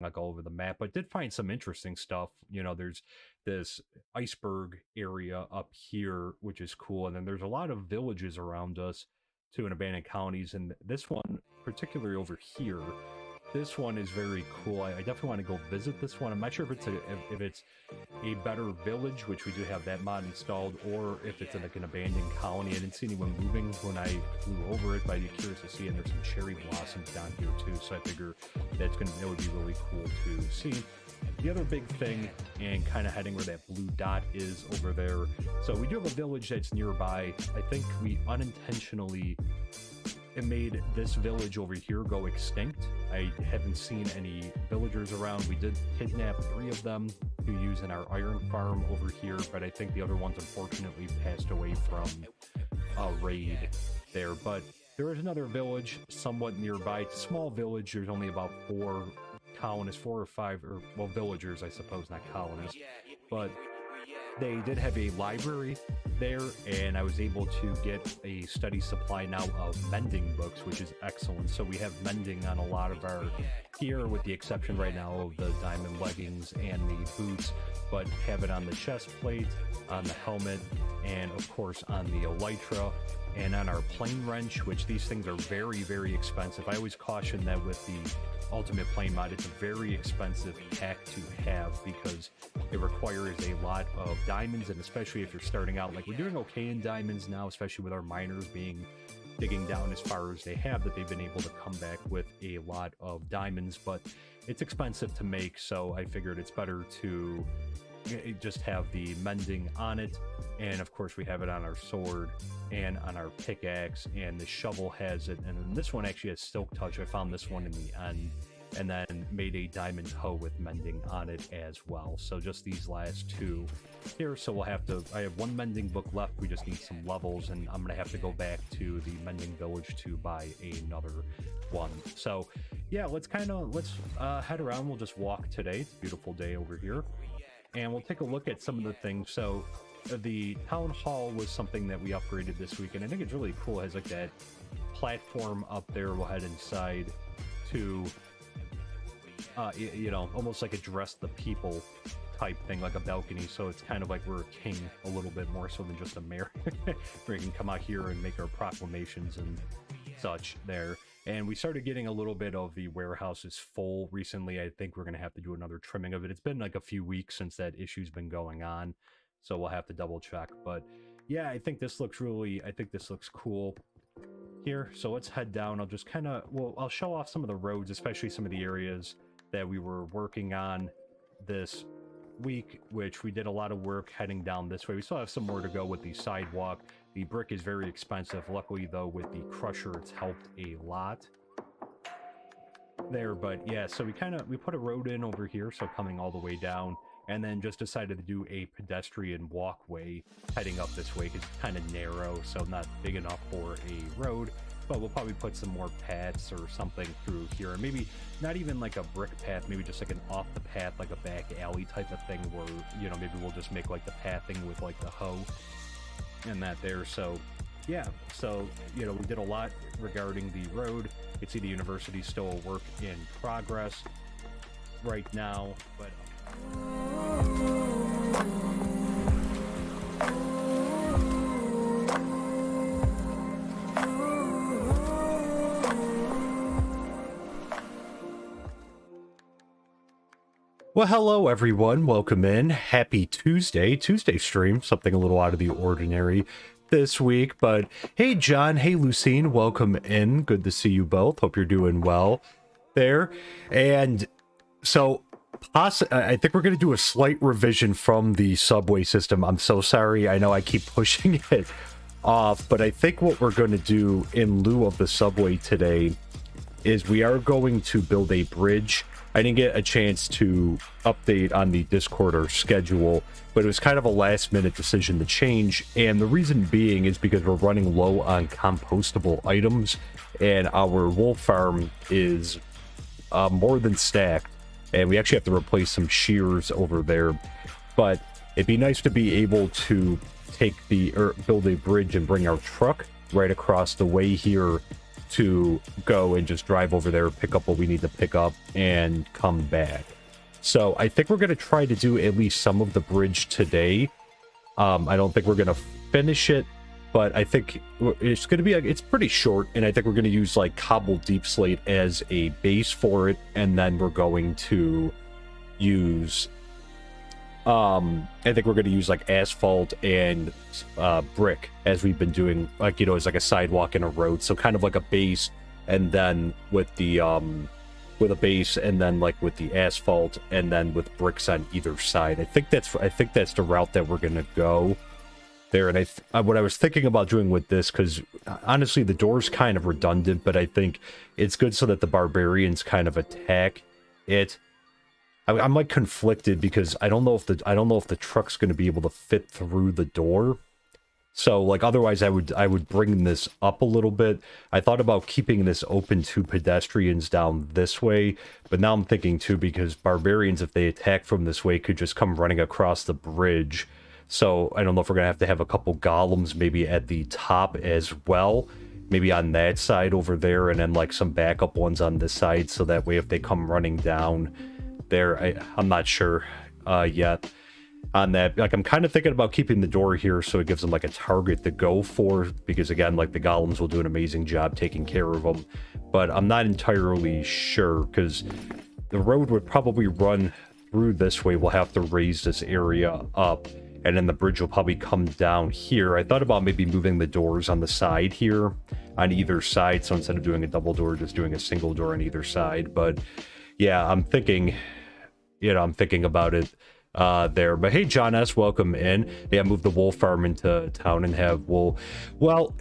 like all over the map, but did find some interesting stuff. You know, there's this iceberg area up here, which is cool, and then there's a lot of villages around us too, in abandoned colonies, and this one, particularly over here, this one is very cool. I definitely want to go visit this one. I'm not sure if it's a better village, which we do have that mod installed, or if it's in like an abandoned colony. I didn't see anyone moving when I flew over it, but I'd be curious to see. And there's some cherry blossoms down here too, so I figure that would be really cool to see. The other big thing, and kind of heading where that blue dot is over there. So we do have a village that's nearby. I think we unintentionally made this village over here go extinct. I haven't seen any villagers around. We did kidnap 3 of them to use in our iron farm over here, but I think the other ones unfortunately passed away from a raid there. But there is another village somewhat nearby. It's a small village. There's only about 4 colonists, 4 or 5, or well, villagers, I suppose, not colonists. But they did have a library there, and I was able to get a steady supply now of mending books, which is excellent. So we have mending on a lot of our gear, with the exception right now of the diamond leggings and the boots, but have it on the chest plate, on the helmet, and of course on the elytra, and on our plane wrench, which these things are very, very expensive. I always caution that with the Ultimate Plane mod, it's a very expensive pack to have because it requires a lot of diamonds, and especially if you're starting out, like we're doing okay in diamonds now, especially with our miners digging down as far as they have, that they've been able to come back with a lot of diamonds, but it's expensive to make, so I figured it's better to just have the mending on it. And of course we have it on our sword and on our pickaxe, and the shovel has it, and then this one actually has silk touch. I found this one in the end, and then made a diamond hoe with mending on it as well. So just these last 2 here. So I have 1 mending book left. We just need some levels, and I'm gonna have to go back to the mending village to buy another one. So yeah, let's head around. We'll just walk today. It's a beautiful day over here, and we'll take a look at some of the things. So the town hall was something that we upgraded this week, and I think it's really cool. It has like that platform up there. We'll head inside to you know, almost like address the people type thing, like a balcony. So it's kind of like we're a king a little bit more so than just a mayor. We can come out here and make our proclamations and such there. And we started getting a little bit of the warehouses full recently. I think we're going to have to do another trimming of it. It's been like a few weeks since that issue's been going on, so we'll have to double check. But yeah, I think this looks cool here. So let's head down. I'll just I'll show off some of the roads, especially some of the areas that we were working on this week, which we did a lot of work heading down this way. We still have some more to go with the sidewalk. The brick is very expensive. Luckily though, with the crusher, it's helped a lot there. But yeah, so we put a road in over here, so coming all the way down, and then just decided to do a pedestrian walkway heading up this way because it's kind of narrow, so not big enough for a road. But we'll probably put some more paths or something through here, and maybe not even like a brick path, maybe just like an off the path, like a back alley type of thing, where, you know, maybe we'll just make like the pathing with like the hoe and that there. So yeah, so you know, we did a lot regarding the road. You can see the university's still a work in progress right now, but well, hello everyone, welcome in. Happy Tuesday stream, something a little out of the ordinary this week, but hey John, hey Lucine, welcome in. Good to see you both. Hope you're doing well there. And so I think we're going to do a slight revision from the subway system. I'm so sorry. I know I keep pushing it off, but I think what we're going to do in lieu of the subway today is we are going to build a bridge. I didn't get a chance to update on the Discord or schedule, but it was kind of a last minute decision to change. And the reason being is because we're running low on compostable items, and our wool farm is more than stacked. And we actually have to replace some shears over there. But it'd be nice to be able to build a bridge and bring our truck right across the way here to go and just drive over there, pick up what we need to pick up, and come back. So I think we're going to try to do at least some of the bridge today. I don't think we're going to finish it, but I think it's going to be, it's pretty short, and I think we're going to use like cobbled deep slate as a base for it, and then we're going to use, I think we're going to use like asphalt and brick, as we've been doing, like, you know, as like a sidewalk and a road, so kind of like a base, and then with the, with a base, and then like with the asphalt, and then with bricks on either side. I think that's the route that we're gonna go there. And what I was thinking about doing with this, because honestly the door's kind of redundant, but I think it's good so that the barbarians kind of attack it. I'm like conflicted because I don't know if the truck's gonna be able to fit through the door. So, like, otherwise I would bring this up a little bit. I thought about keeping this open to pedestrians down this way, but now I'm thinking, too, because barbarians, if they attack from this way, could just come running across the bridge. So, I don't know if we're going to have a couple golems maybe at the top as well. Maybe on that side over there, and then, like, some backup ones on this side, so that way if they come running down there, I'm not sure yet. On that, like, I'm kind of thinking about keeping the door here so it gives them like a target to go for, because again, like, the golems will do an amazing job taking care of them, but I'm not entirely sure because the road would probably run through this way. We'll have to raise this area up, and then the bridge will probably come down here. I thought about maybe moving the doors on the side here on either side, so instead of doing a double door, just doing a single door on either side. But yeah, I'm thinking, you know, I'm thinking about it there. But hey, John S, welcome in. Yeah, move the wool farm into town and have wool. Well,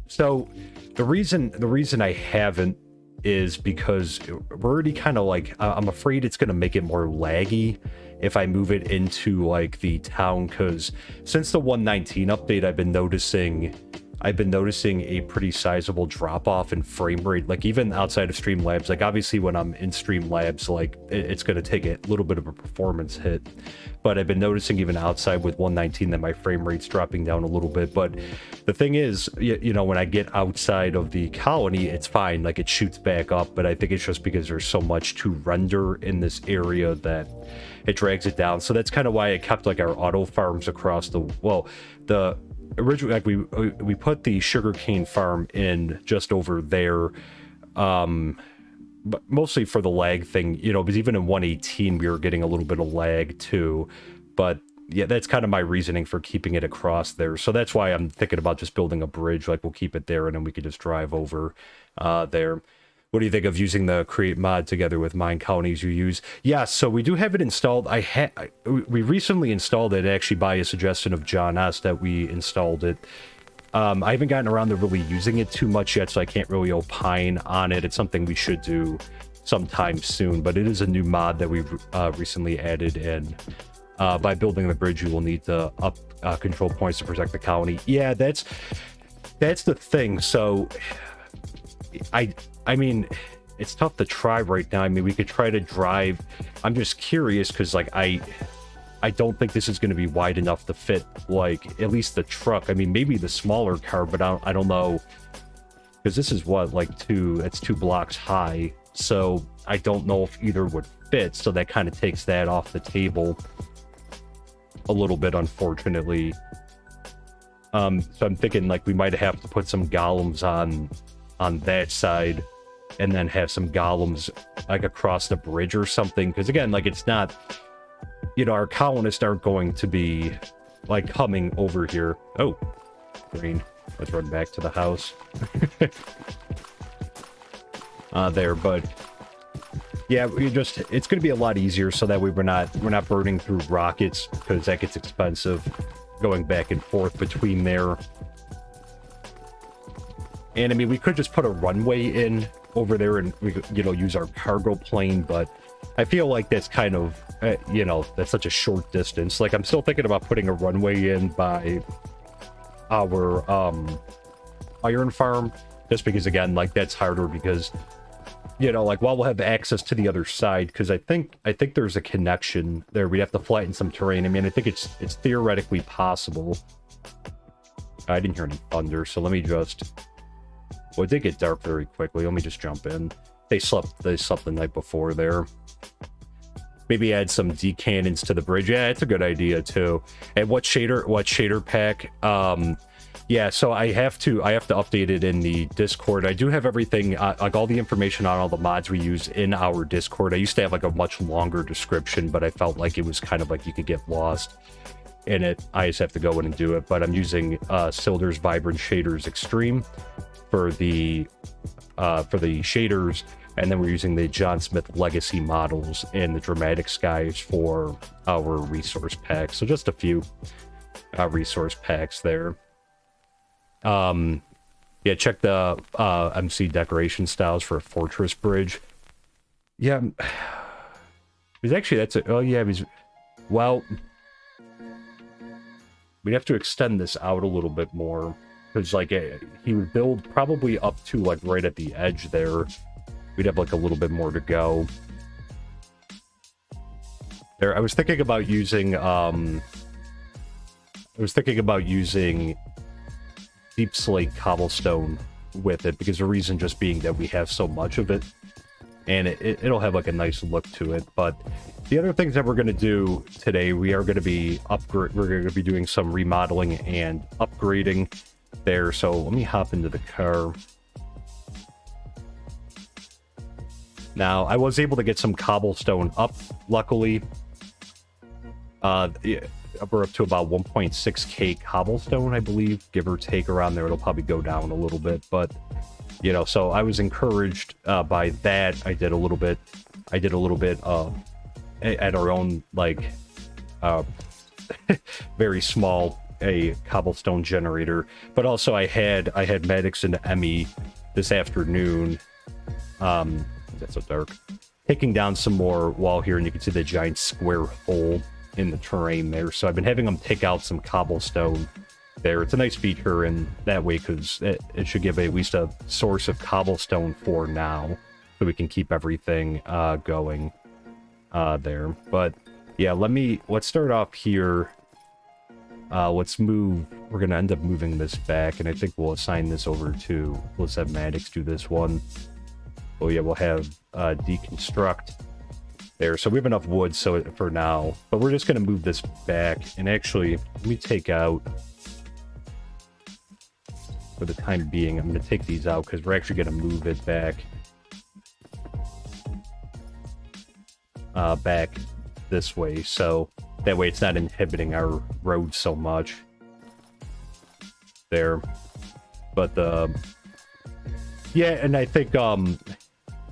so the reason I haven't is because we're already kind of like, I'm afraid it's going to make it more laggy if I move it into like the town, because since the 119 update, I've been noticing a pretty sizable drop off in frame rate, like even outside of Streamlabs. Like obviously when I'm in Streamlabs, like it's going to take a little bit of a performance hit, but I've been noticing even outside with 119 that my frame rate's dropping down a little bit. But the thing is, you know, when I get outside of the colony, it's fine, like it shoots back up, but I think it's just because there's so much to render in this area that it drags it down. So that's kind of why I kept like our auto farms across the, well, the originally, like we put the sugarcane farm in just over there, but mostly for the lag thing, you know, because even in 118 we were getting a little bit of lag too. But yeah, that's kind of my reasoning for keeping it across there. So that's why I'm thinking about just building a bridge. Like we'll keep it there, and then we could just drive over there. What do you think of using the create mod together with MineColonies you use? Yeah, so we do have it installed. We recently installed it, actually by a suggestion of John S, that we installed it. I haven't gotten around to really using it too much yet, so I can't really opine on it. It's something we should do sometime soon, but it is a new mod that we've recently added in. By building the bridge, you will need to up control points to protect the colony. Yeah, that's the thing. So I mean, it's tough to try right now. I mean, we could try to drive. I'm just curious because, like, I don't think this is going to be wide enough to fit, like, at least the truck. I mean, maybe the smaller car, but I don't know, because this is what, like, it's 2 blocks high. So I don't know if either would fit. So that kind of takes that off the table a little bit, unfortunately. So I'm thinking, like, we might have to put some golems on that side, and then have some golems like across the bridge or something, because again, like, it's not, you know, our colonists aren't going to be like coming over here. Oh, green. Let's run back to the house. There, but yeah, it's going to be a lot easier, so that way we're not burning through rockets, because that gets expensive going back and forth between there. And I mean, we could just put a runway in over there and we could, you know, use our cargo plane, but I feel like that's kind of, you know, that's such a short distance. Like, I'm still thinking about putting a runway in by our iron farm, just because, again, like, that's harder because, you know, like, while we'll have access to the other side, because I think there's a connection there. We'd have to flatten some terrain. I mean, I think it's theoretically possible. I didn't hear any thunder, so let me just Well, it did get dark very quickly. Let me just jump in. They slept the night before there. Maybe add some decannons to the bridge. Yeah, it's a good idea too. And what shader pack? Yeah, so I have to update it in the Discord. I do have everything, like all the information on all the mods we use in our Discord. I used to have like a much longer description, but I felt like it was kind of like you could get lost in it. I just have to go in and do it. But I'm using Silder's Vibrant Shaders Extreme for the shaders, and then we're using the John Smith Legacy models and the Dramatic Skies for our resource packs. So just a few resource packs there. Yeah, check the MC decoration styles for a fortress bridge. Yeah, he's actually, that's it. Oh yeah, he's, well, we'd have to extend this out a little bit more, because like he would build probably up to like right at the edge there. We'd have like a little bit more to go there. I was thinking about using deep slate cobblestone with it, because the reason just being that we have so much of it, and it'll have like a nice look to it. But the other things that we're going to do today, we're going to be doing some remodeling and upgrading there. So let me hop into the car. Now I was able to get some cobblestone up, luckily. Yeah, we're up to about 1.6k cobblestone, I believe, give or take around there. It'll probably go down a little bit, but you know, so I was encouraged by that. I did a little bit at our own, like very small a cobblestone generator, but also I had medics into ME this afternoon. That's so dark. Taking down some more wall here, and you can see the giant square hole in the terrain there. So I've been having them take out some cobblestone there. It's a nice feature, and that way, because it should give at least a source of cobblestone for now, so we can keep everything going there. But yeah, let's start off here. Let's move. We're gonna end up moving this back, and I think we'll assign this over to, let's have Maddox do this one. Oh yeah, we'll have deconstruct there. So we have enough wood so for now, but we're just going to move this back. And actually, let me take out, for the time being, I'm going to take these out because we're actually going to move it back back this way, so that way it's not inhibiting our road so much there. But yeah, and I think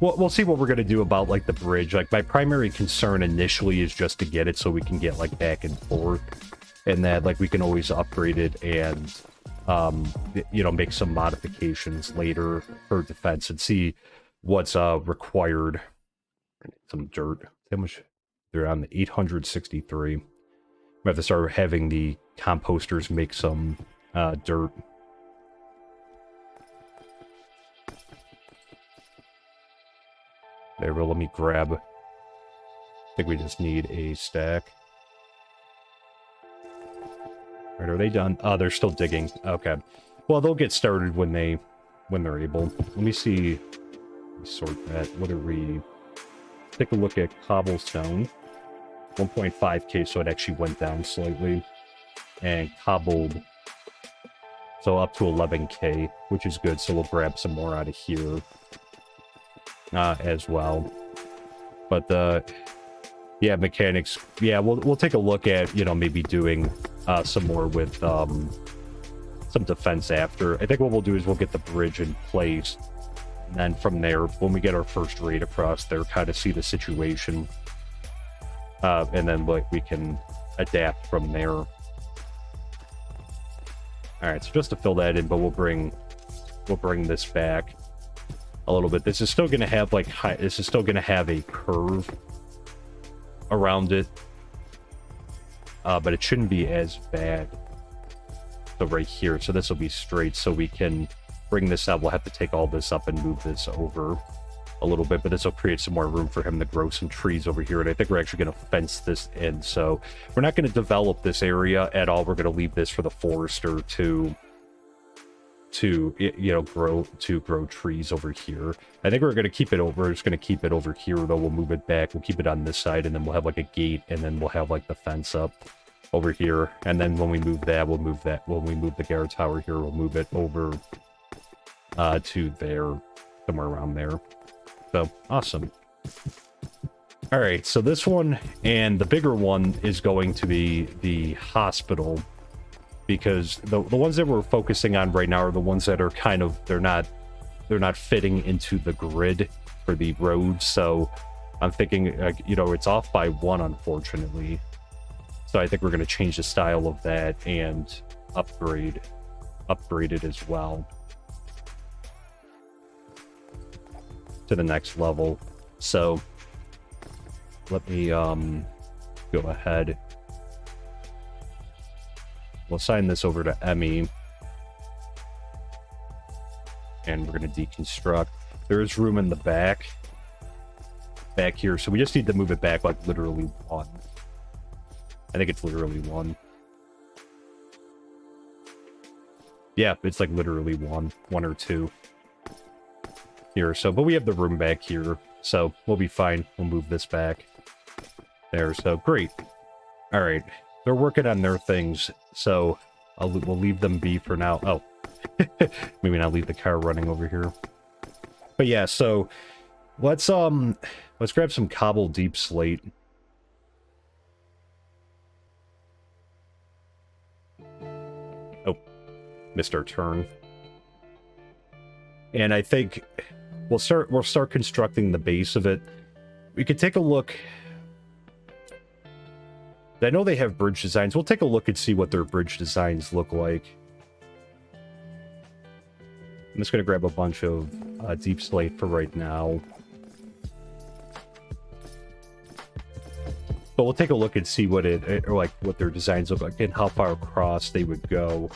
we'll see what we're gonna do about like the bridge. Like my primary concern initially is just to get it so we can get like back and forth, and that like we can always upgrade it and you know, make some modifications later for defense and see what's required. Some dirt. How much? They're on the 863. We have to start having the composters make some dirt. There, well, let me grab. I think we just need a stack. All right, are they done? Oh, they're still digging. Okay. Well, they'll get started when they're able. Let me see. Let me sort that. What are we? Take a look at cobblestone. 1.5k, so it actually went down slightly. And cobbled, so up to 11k, which is good. So we'll grab some more out of here as well. But yeah, mechanics, yeah, we'll take a look at, you know, maybe doing some more with some defense after. I think what we'll do is we'll get the bridge in place, and then from there, when we get our first raid across there, kind of see the situation, and then like we can adapt from there. All right, so just to fill that in, but we'll bring this back a little bit. This is still going to have like this is still going to have a curve around it, but it shouldn't be as bad. So right here, so this will be straight, so we can bring this up. We'll have to take all this up and move this over a little bit, but this will create some more room for him to grow some trees over here. And I think we're actually going to fence this in, so we're not going to develop this area at all. We're going to leave this for the forester to to grow trees over here. I think we're gonna keep it over. We're just gonna keep it over here though. We'll move it back. We'll keep it on this side, and then we'll have like a gate, and then we'll have like the fence up over here. And then when we move that, we'll move that. When we move the guard tower here, we'll move it over to there, somewhere around there. So awesome. All right, so this one and the bigger one is going to be the hospital, because the ones that we're focusing on right now are the ones that are kind of they're not fitting into the grid for the roads. So I'm thinking it's off by one, unfortunately. So I think we're going to change the style of that and upgrade it as well to the next level. So let me go ahead. We'll assign this over to Emmy. And we're going to deconstruct. There is room in the back here, so we just need to move it back like literally one. I think it's literally one. Yeah, it's like literally one or two here. So, but we have the room back here, so we'll be fine. We'll move this back there. So great. All right, they're working on their things, so we'll leave them be for now. Oh, maybe not leave the car running over here. But yeah, so let's grab some cobble deep slate. Oh, missed our turn. And I think we'll start constructing the base of it. We could take a look. I know they have bridge designs. We'll take a look and see what their bridge designs look like. I'm just going to grab a bunch of deep slate for right now. But we'll take a look and see what what their designs look like and how far across they would go.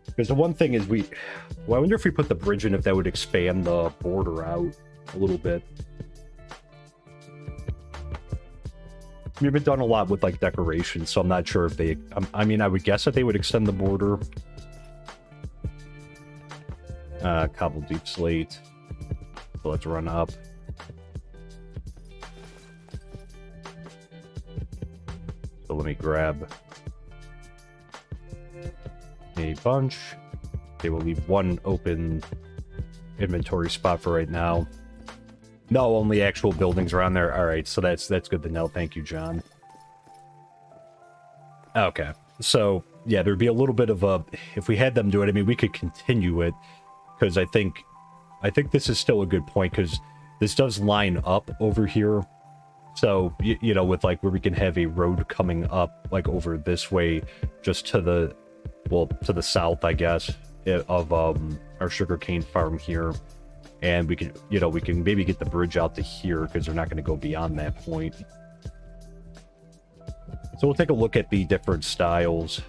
Because the one thing is I wonder if we put the bridge in, if that would expand the border out a little bit. We haven't done a lot with like decorations, so I'm not sure if they. I mean, I would guess that they would extend the border. Cobble deep slate. So let's run up. So let me grab a bunch. Okay, we'll leave one open inventory spot for right now. No, only actual buildings around there. All right, so that's good to know. Thank you, John. Okay, so yeah, there'd be a little bit of a, if we had them do it, I mean, we could continue it, because I think this is still a good point, because this does line up over here. So you know, with like where we can have a road coming up like over this way, just to the south, I guess, of our sugarcane farm here. And we can maybe get the bridge out to here, because they're not going to go beyond that point. So we'll take a look at the different styles.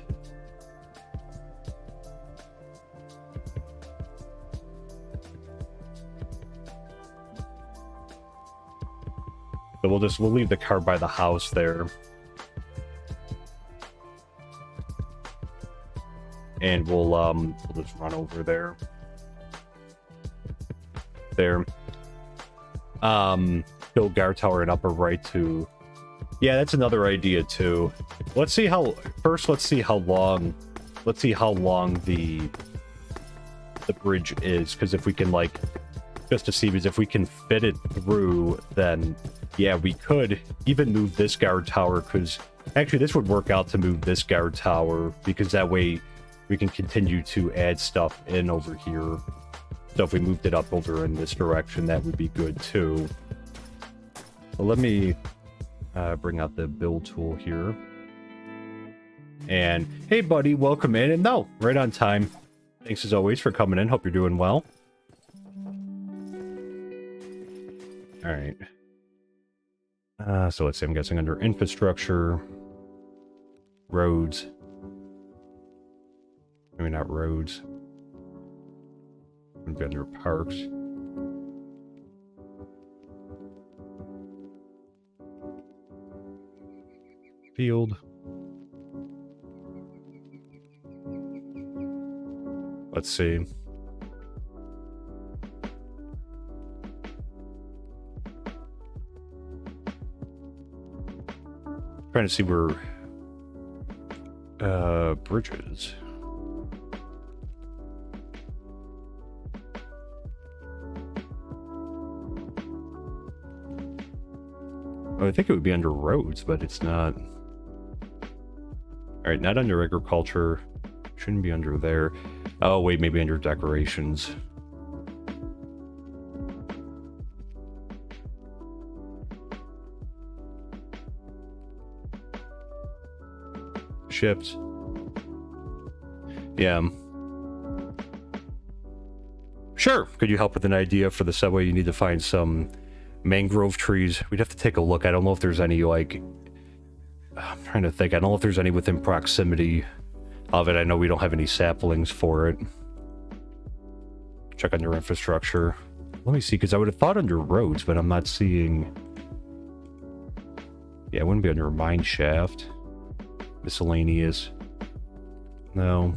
So we'll leave the car by the house there. And we'll just run over there. There. Build guard tower and upper right to. Yeah, that's another idea too. Let's see how long the bridge is, because if we can just to see, because if we can fit it through, then yeah, we could even move this guard tower, because actually this would work out to move this guard tower, because that way we can continue to add stuff in over here. So if we moved it up over in this direction, that would be good too. So let me bring out the build tool here. And hey buddy, welcome in. And no, right on time. Thanks as always for coming in. Hope you're doing well. All right. So let's see, I'm guessing under infrastructure, roads. Maybe not roads. Maybe under parks. Field. Let's see. Trying to see where bridges. Oh, I think it would be under roads, but it's not. All right, not under agriculture. Shouldn't be under there. Oh, wait, maybe under decorations. Ships. Yeah. Sure. Could you help with an idea for the subway? You need to find some mangrove trees. We'd have to take a look. I don't know if there's any, like... I'm trying to think. I don't know if there's any within proximity of it. I know we don't have any saplings for it. Check on your infrastructure. Let me see, because I would have thought under roads, but I'm not seeing... Yeah, it wouldn't be under a mine shaft. Miscellaneous. No.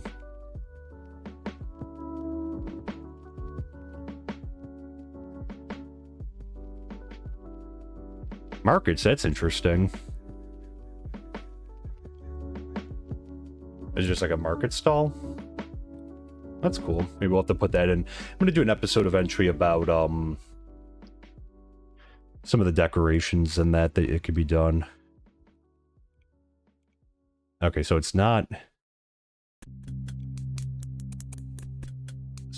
Markets, that's interesting. It's just like a market stall. That's cool. Maybe we'll have to put that in. I'm going to do an episode of entry about some of the decorations and that it could be done. Okay, so it's not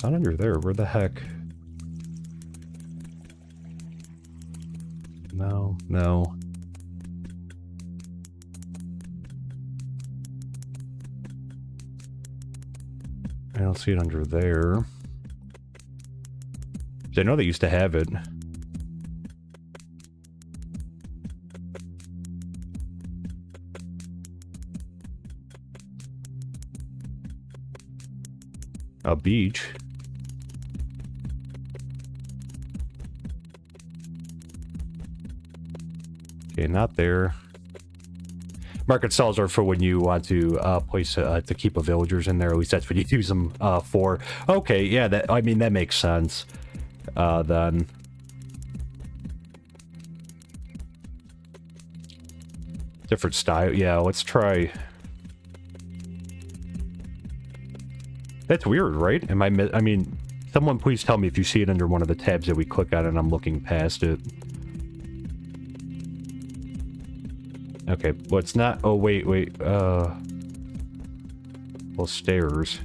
under there. Where the heck? No. I don't see it under there. I know they used to have it. A beach. Okay, not there. Market stalls are for when you want to place to keep a villagers in there. At least that's what you use them for. Okay, yeah, I mean that makes sense. Then different style. Yeah, let's try. That's weird, right? I mean, someone please tell me if you see it under one of the tabs that we click on and I'm looking past it. Okay, well, it's not... Oh, wait. Well, stairs.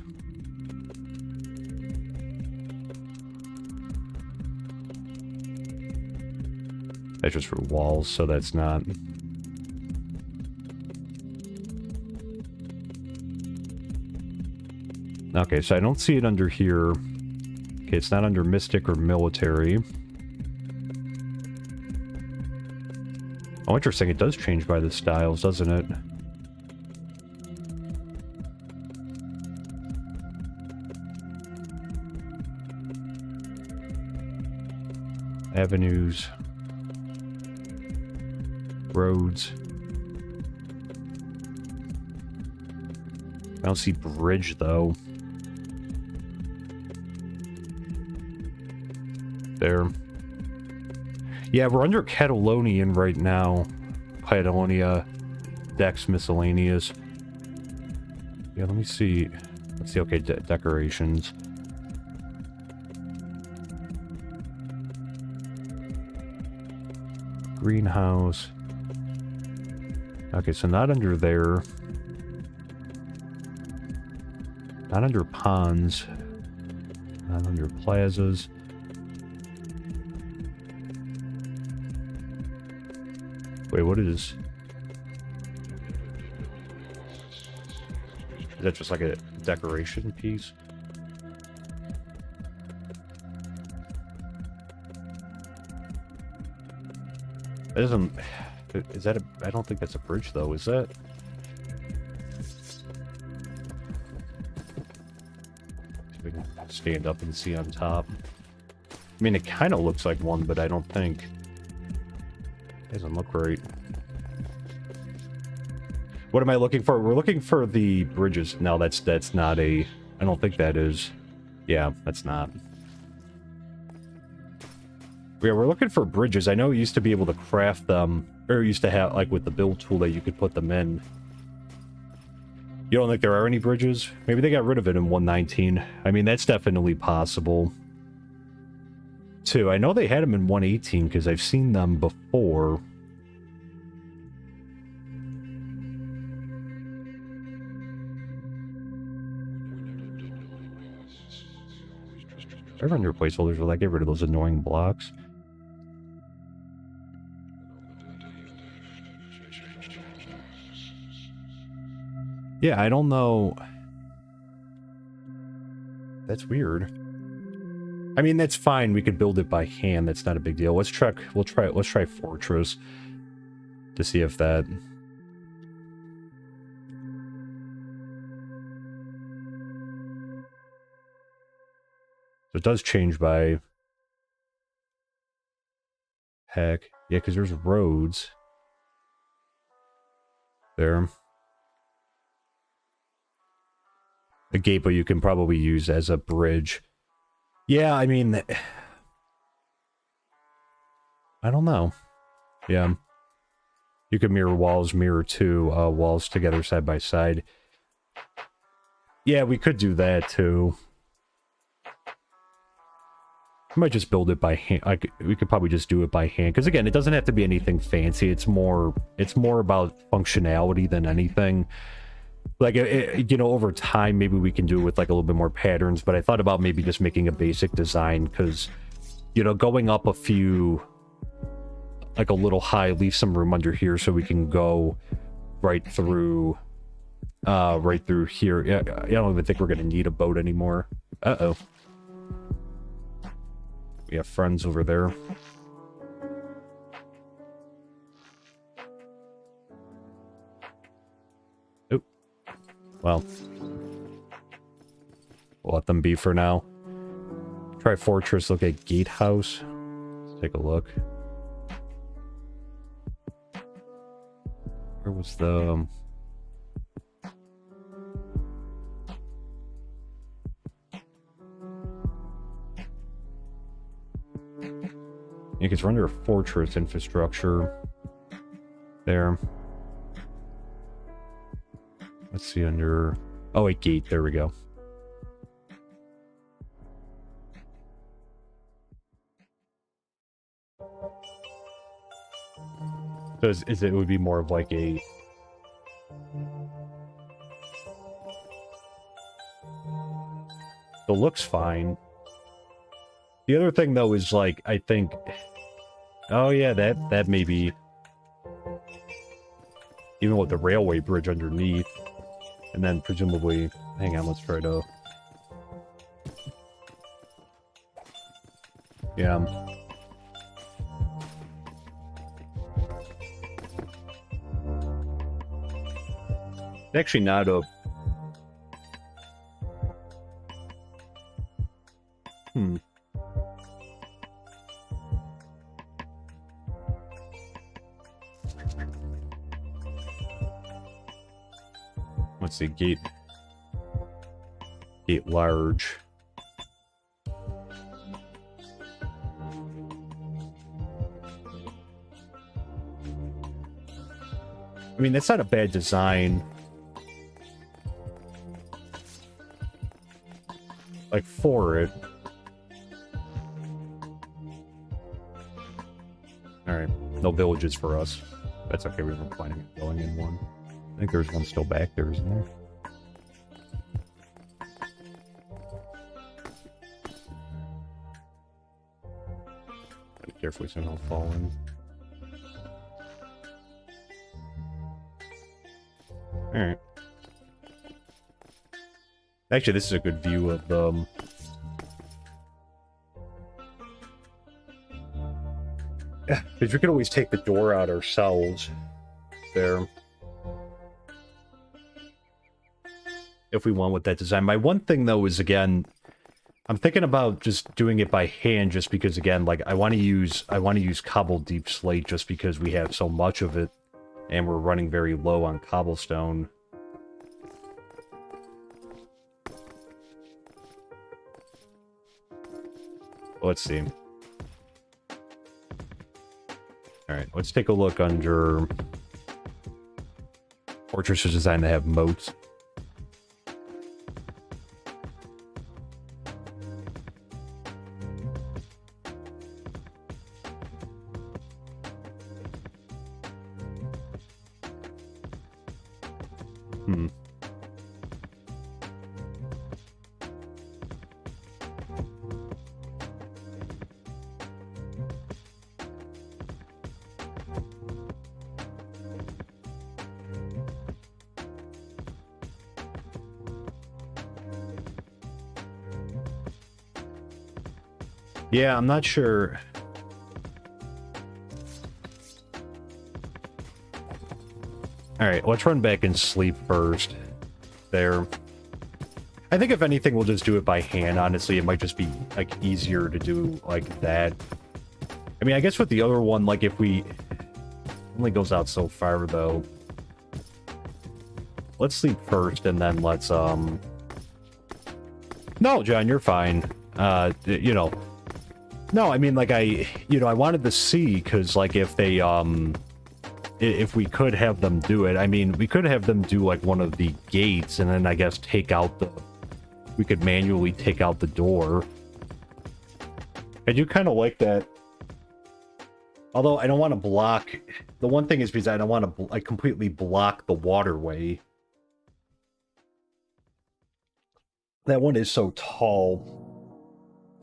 That's just for walls, so that's not... Okay, so I don't see it under here. Okay, it's not under Mystic or Military. Oh, interesting. It does change by the styles, doesn't it? Avenues. Roads. I don't see bridge, though. There. Yeah, we're under Catalonian right now. Catalonia, Dex, Miscellaneous. Yeah, let me see. Let's see, okay, decorations. Greenhouse. Okay, so not under there. Not under ponds. Not under plazas. Wait, what is... Is that just like a decoration piece? That doesn't... Is that a... I don't think that's a bridge, though. Is that... So we can stand up and see on top. I mean, it kind of looks like one, but I don't think... Doesn't look right. What am I looking for? We're looking for the bridges. No, that's not a... I don't think that is... Yeah, that's not. Yeah, we're looking for bridges. I know you used to be able to craft them, or used to have, like, with the build tool that you could put them in. You don't think there are any bridges? Maybe they got rid of it in 119. I mean, that's definitely possible. Too. I know they had them in 118 because I've seen them before. I run your placeholders, will I get rid of those annoying blocks? Yeah, I don't know. That's weird. I mean, that's fine. We could build it by hand. That's not a big deal. Let's check. Let's try Fortress to see if that. So it does change by. Heck. Yeah, because there's roads. There. A gateway you can probably use as a bridge. Yeah, I mean... I don't know. Yeah. You could mirror two walls together side by side. Yeah, we could do that too. I might just build it by hand. We could probably just do it by hand. Because again, it doesn't have to be anything fancy. It's more about functionality than anything. Like, you know, over time, maybe we can do it with, like, a little bit more patterns, but I thought about maybe just making a basic design, because, you know, going up a few, like, a little high, leave some room under here so we can go right through here. Yeah, I don't even think we're going to need a boat anymore. Uh-oh. We have friends over there. Well, we'll let them be for now. Try Fortress, look at Gatehouse. Let's take a look. Where was the... Yeah, because we're under a Fortress infrastructure. There. Let's see under... Oh, wait, Gate. There we go. So it would be more of like a... The look's fine. The other thing, though, is like, I think... Oh, yeah, that may be... Even with the railway bridge underneath. And then presumably... Hang on, let's try to... Yeah. Actually not a... Let's see, gate large. I mean, that's not a bad design. Like, for it. Alright, no villages for us. That's okay, we were planning on going in one. I think there's one still back there, isn't there? Gotta carefully so I don't fall in. Alright. Actually, this is a good view of the... Yeah, because we could always take the door out ourselves. There. If we want with that design. My one thing, though, is, again, I'm thinking about just doing it by hand, just because, again, like, I want to use cobbled deep slate just because we have so much of it, and we're running very low on cobblestone. Let's see. All right, let's take a look under fortresses designed to have moats. Yeah, I'm not sure. All right, let's run back and sleep first. There. I think if anything, we'll just do it by hand, honestly. It might just be, like, easier to do like that. I mean, I guess with the other one, like, if we... only goes out so far, though. Let's sleep first, and then let's, No, John, you're fine. You know... No, I mean, like, I wanted to see, because, like, if they, if we could have them do it, I mean, we could have them do, like, one of the gates, and then, I guess, take out the... We could manually take out the door. I do kind of like that. Although, I don't want to block... The one thing is because I don't want to, like, completely block the waterway. That one is so tall.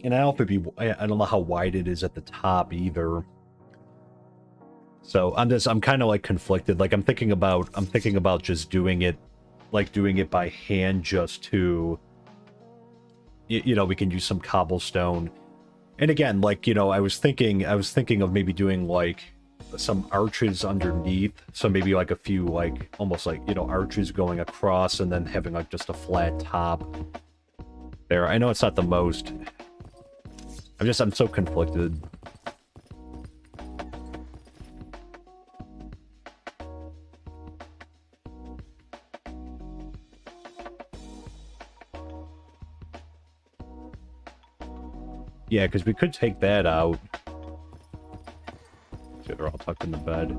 And I don't know how wide it is at the top either. So I'm kind of like conflicted. Like I'm thinking about just doing it, like doing it by hand, just to, you know, we can use some cobblestone. And again, like, you know, I was thinking of maybe doing like some arches underneath. So maybe like a few, like almost like, you know, arches going across and then having like just a flat top there. I know it's not the most. I'm so conflicted. Yeah, because we could take that out. So they're all tucked in the bed.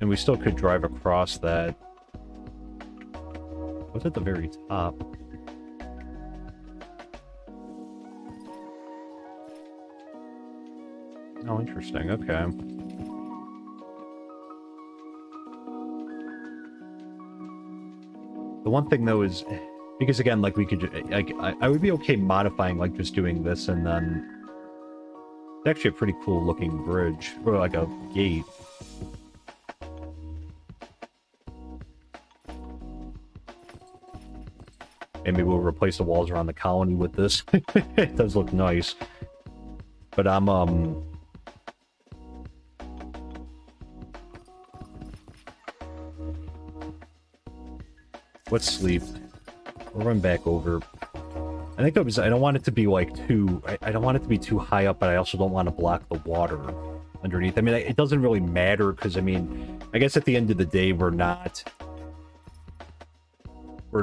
And we still could drive across that. What's at the very top? Oh, interesting. Okay. The one thing, though, is... Because, again, like, we could... Like, I would be okay modifying, like, just doing this, and then... It's actually a pretty cool-looking bridge. Or, like, a gate. And maybe we'll replace the walls around the colony with this. It does look nice. But I'm, let's sleep. We'll run back over. I think that was... I don't want it to be, like, too... I don't want it to be too high up, but I also don't want to block the water underneath. I mean, it doesn't really matter, because, I mean, I guess at the end of the day, we're not... We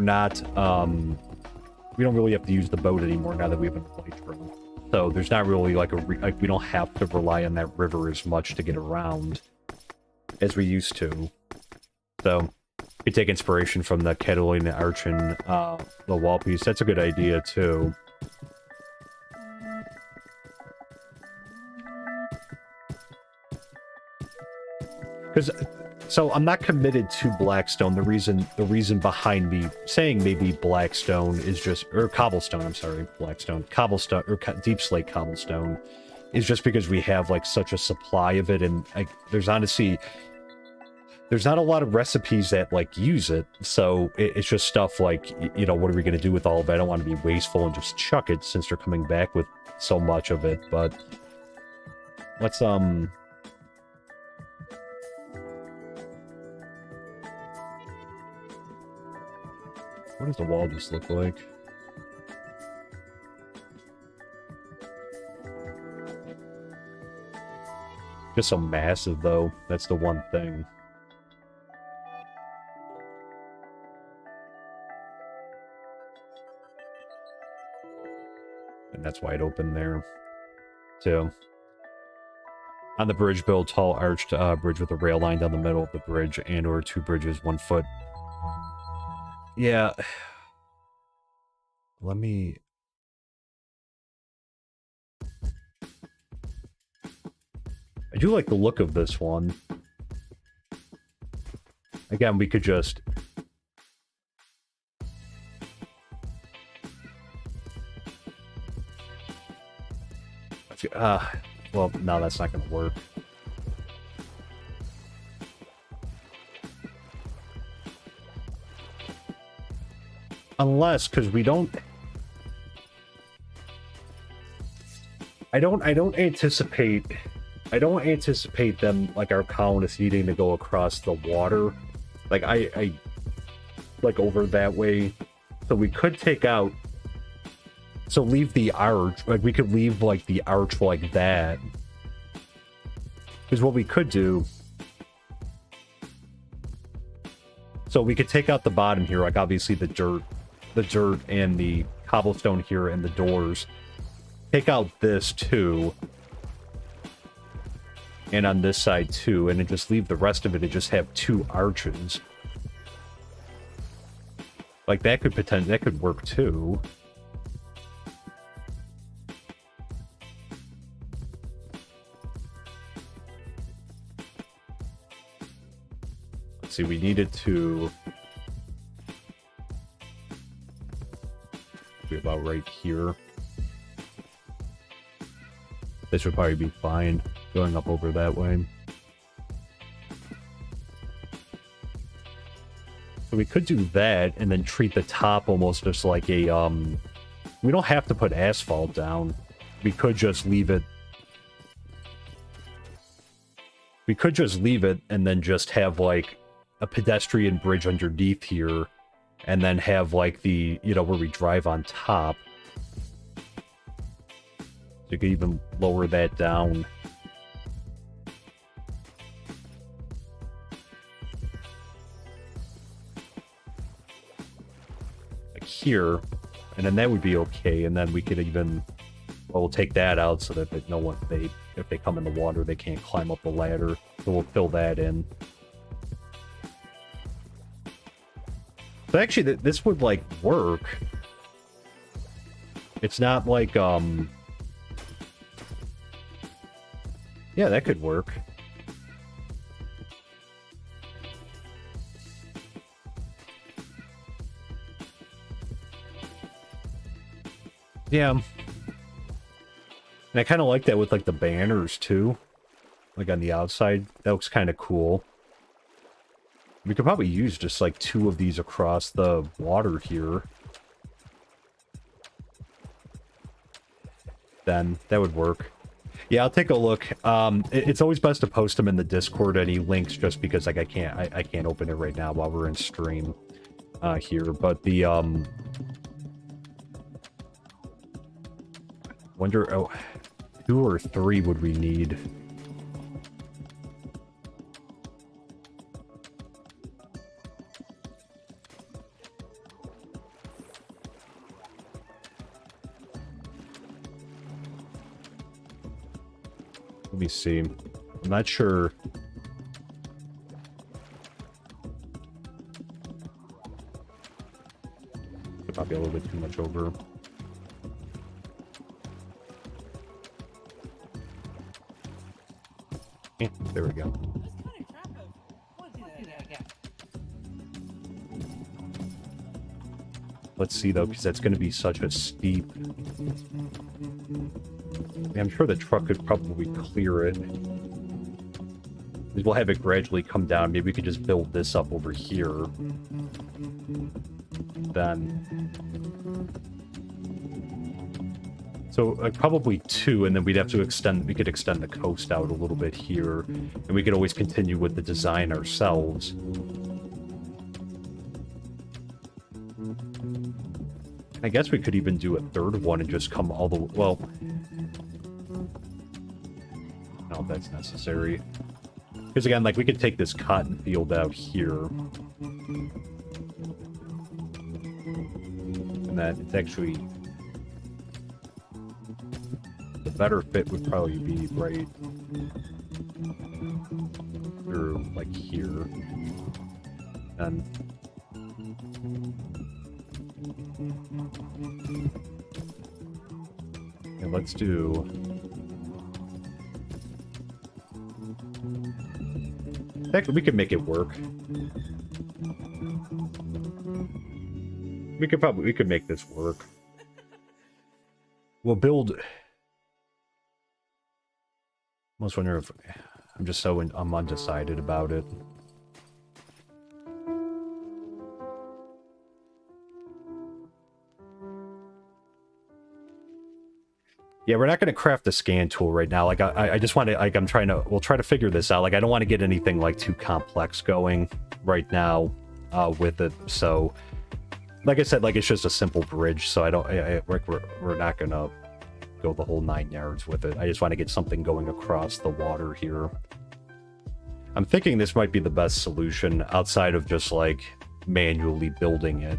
don't really have to use the boat anymore now that we have an elytron. So there's not really, like, we don't have to rely on that river as much to get around as we used to. So... We take inspiration from the Catalina Archon, the wall piece. That's a good idea, too. Because, so I'm not committed to Blackstone. The reason behind me saying maybe Blackstone is just, or Cobblestone, I'm sorry, Blackstone, Cobblestone, or Deep Slate Cobblestone, is just because we have, like, such a supply of it, and there's honestly... There's not a lot of recipes that, like, use it, so it's just stuff like, you know, what are we going to do with all of it? I don't want to be wasteful and just chuck it since they're coming back with so much of it, but... Let's, What does the wall just look like? Just so massive, though. That's the one thing. And that's wide open there. too. On the bridge, build tall arched bridge with a rail line down the middle of the bridge and or 2 bridges, 1 foot. Yeah. Let me... I do like the look of this one. Again, we could just... well, no, that's not going to work. Unless, because we don't... I don't anticipate them, like, our colonists needing to go across the water. Like, I like, over that way. So we could take out... So leave the arch. Like, we could leave, like, the arch like that. Because what we could do... So we could take out the bottom here, like, obviously the dirt and the cobblestone here and the doors. Take out this, too. And on this side, too. And then just leave the rest of it and just have 2 arches. Like, that could work, too. Let's see, we needed to... be about right here. This would probably be fine, going up over that way. So we could do that, and then treat the top almost just like a, we don't have to put asphalt down. We could just leave it. We could just leave it, and then just have, like, a pedestrian bridge underneath here, and then have, like, the, you know, where we drive on top. You could even lower that down. Like here. And then that would be okay. And then we could even... Well, we'll take that out so that if they come in the water, they can't climb up the ladder. So we'll fill that in. So actually, this would, like, work. It's not like, yeah, that could work. Yeah. And I kind of like that with, like, the banners, too. Like, on the outside. That looks kind of cool. We could probably use just, like, 2 of these across the water here. Then that would work. Yeah, I'll take a look. It's always best to post them in the Discord, any links, just because, like, I can't open it right now while we're in stream here. But the wonder, oh, 2 or 3 would we need? Let me see. I'm not sure. Could probably a little bit too much over. Yeah, there we go. Let's see though, because that's going to be such a steep... I'm sure the truck could probably clear it. We'll have it gradually come down. Maybe we could just build this up over here. Then... So, probably 2, and then we'd have to extend... We could extend the coast out a little bit here. And we could always continue with the design ourselves. I guess we could even do a 3rd one and just come all the way... Well... No, that's necessary. Because again, like, we could take this cotton field out here. And that it's actually... better fit would probably be right through like here. And let's do actually, we could make it work. We could make this work. We'll build. I was wondering if I'm just I'm undecided about it. Yeah, we're not going to craft the scan tool right now. Like, I just want to, like, we'll try to figure this out. Like, I don't want to get anything, like, too complex going right now with it. So, like I said, like, it's just a simple bridge. So we're not going to go the whole 9 yards with it. I just want to get something going across the water here. I'm thinking this might be the best solution outside of just, like, manually building it.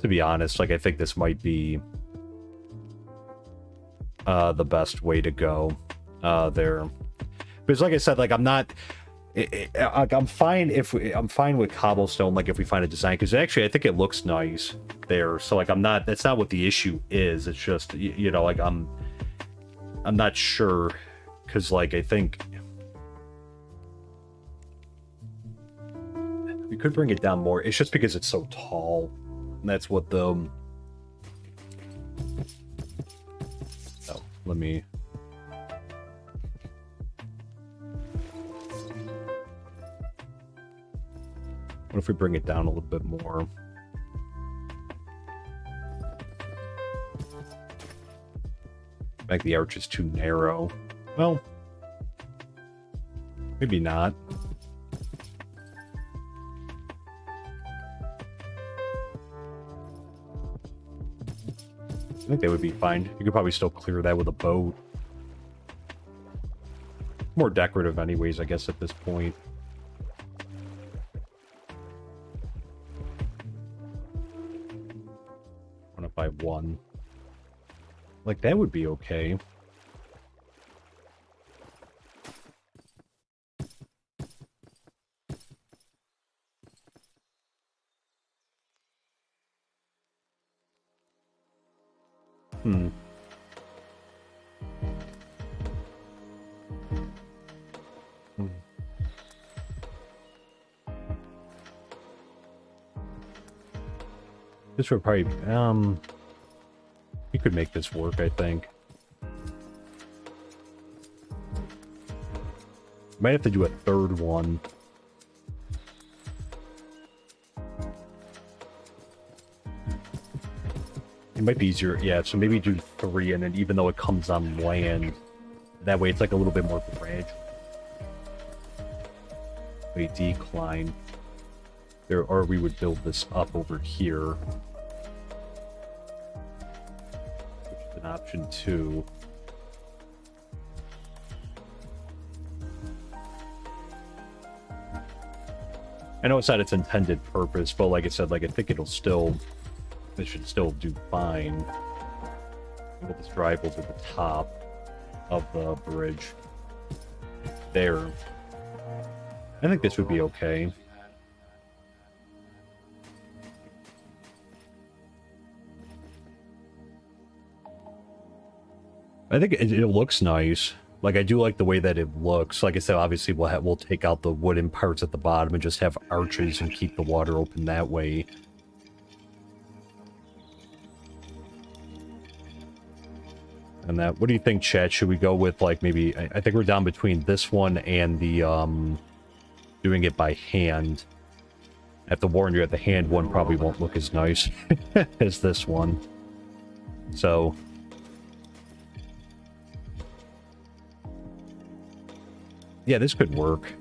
To be honest, like, I think this might be the best way to go there, because like I said, like I'm fine with cobblestone, like if we find a design, because actually I think it looks nice there. So like that's not what the issue is. It's just you know, like I'm not sure, because like I think we could bring it down more. It's just because it's so tall, and that's what the let me. What if we bring it down a little bit more? Make the arches too narrow. Well, maybe not. I think they would be fine. You could probably still clear that with a boat. More decorative anyways, I guess, at this point. 1 Like, that would be okay. This would probably, you could make this work, I think. Might have to do a third one. It might be easier, yeah, so maybe do 3, and then even though it comes on land, that way it's like a little bit more gradual. A decline. There, or we would build this up over here. Which is an option 2. I know it's not its intended purpose, but like I said, like I think it'll still, this should still do fine. We'll just drive over the top of the bridge. There. I think this would be okay. I think it looks nice. Like, I do like the way that it looks. Like I said, obviously we'll take out the wooden parts at the bottom and just have arches and keep the water open that way. And that, what do you think, chat? Should we go with, like, maybe, I think we're down between this one and the, doing it by hand. I have to warn you, the hand one probably won't look as nice as this one. So... yeah, this could work.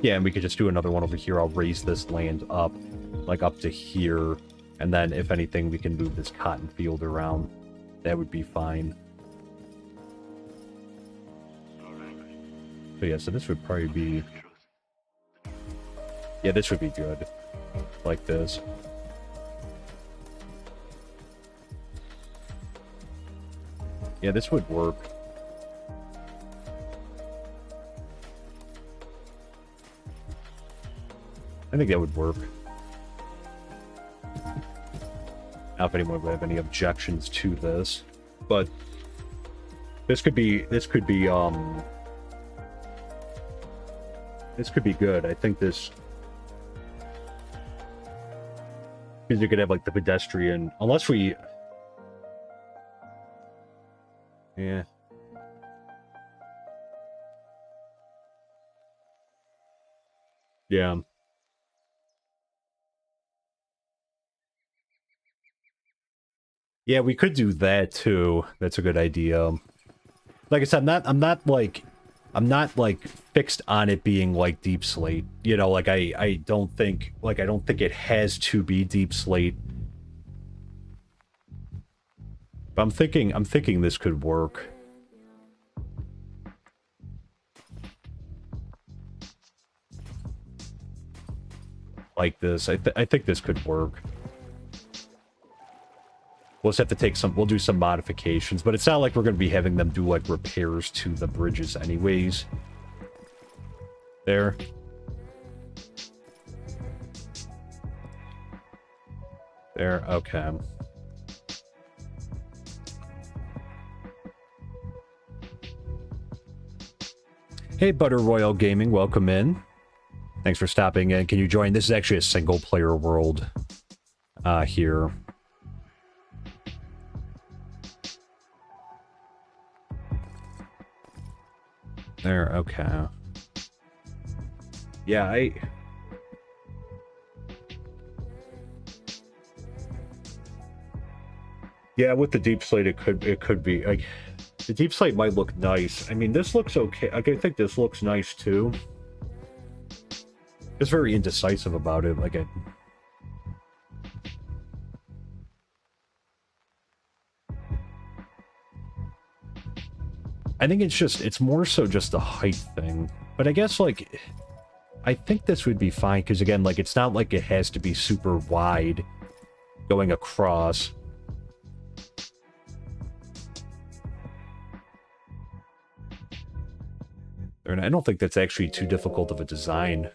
Yeah, and we could just do another one over here. I'll raise this land up, like up to here. And then, if anything, we can move this cotton field around. That would be fine. So yeah, so this would probably be... yeah, this would be good. like this. Yeah, this would work. I think that would work. Now, if anyone would have any objections to this, but this could be good. I think this, because you could have like the pedestrian, unless we, yeah. Yeah. Yeah, we could do that too. That's a good idea. Like I said, I'm not like fixed on it being like Deep Slate. You know, like I don't think it has to be Deep Slate. But I'm thinking this could work. Like this. I think this could work. We'll just have to take we'll do some modifications, but it's not like we're going to be having them do like repairs to the bridges anyways. There. There, okay. Hey, Butter Royal Gaming, welcome in. Thanks for stopping in. Can you join? This is actually a single player world here. There, okay. Yeah, yeah, with the Deep Slate, it could be like the Deep Slate might look nice. I mean, this looks okay. Like, I think this looks nice too. It's very indecisive about it. Like I think it's more so just a height thing. But I guess, like, I think this would be fine, because, again, like, it's not like it has to be super wide going across. And I don't think that's actually too difficult of a design.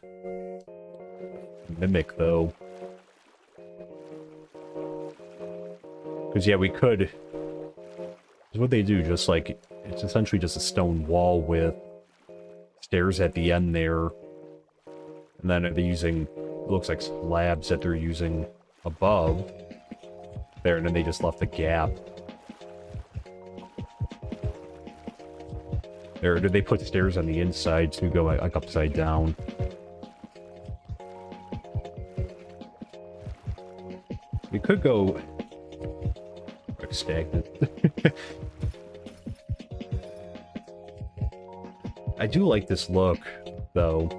Mimic, though. Because, yeah, we could... What they do, just like, it's essentially just a stone wall with stairs at the end there. And then they're using, it looks like slabs that they're using above there, and then they just left a gap. There, did they put stairs on the inside to go like upside down? We could go stagnant. I do like this look, though.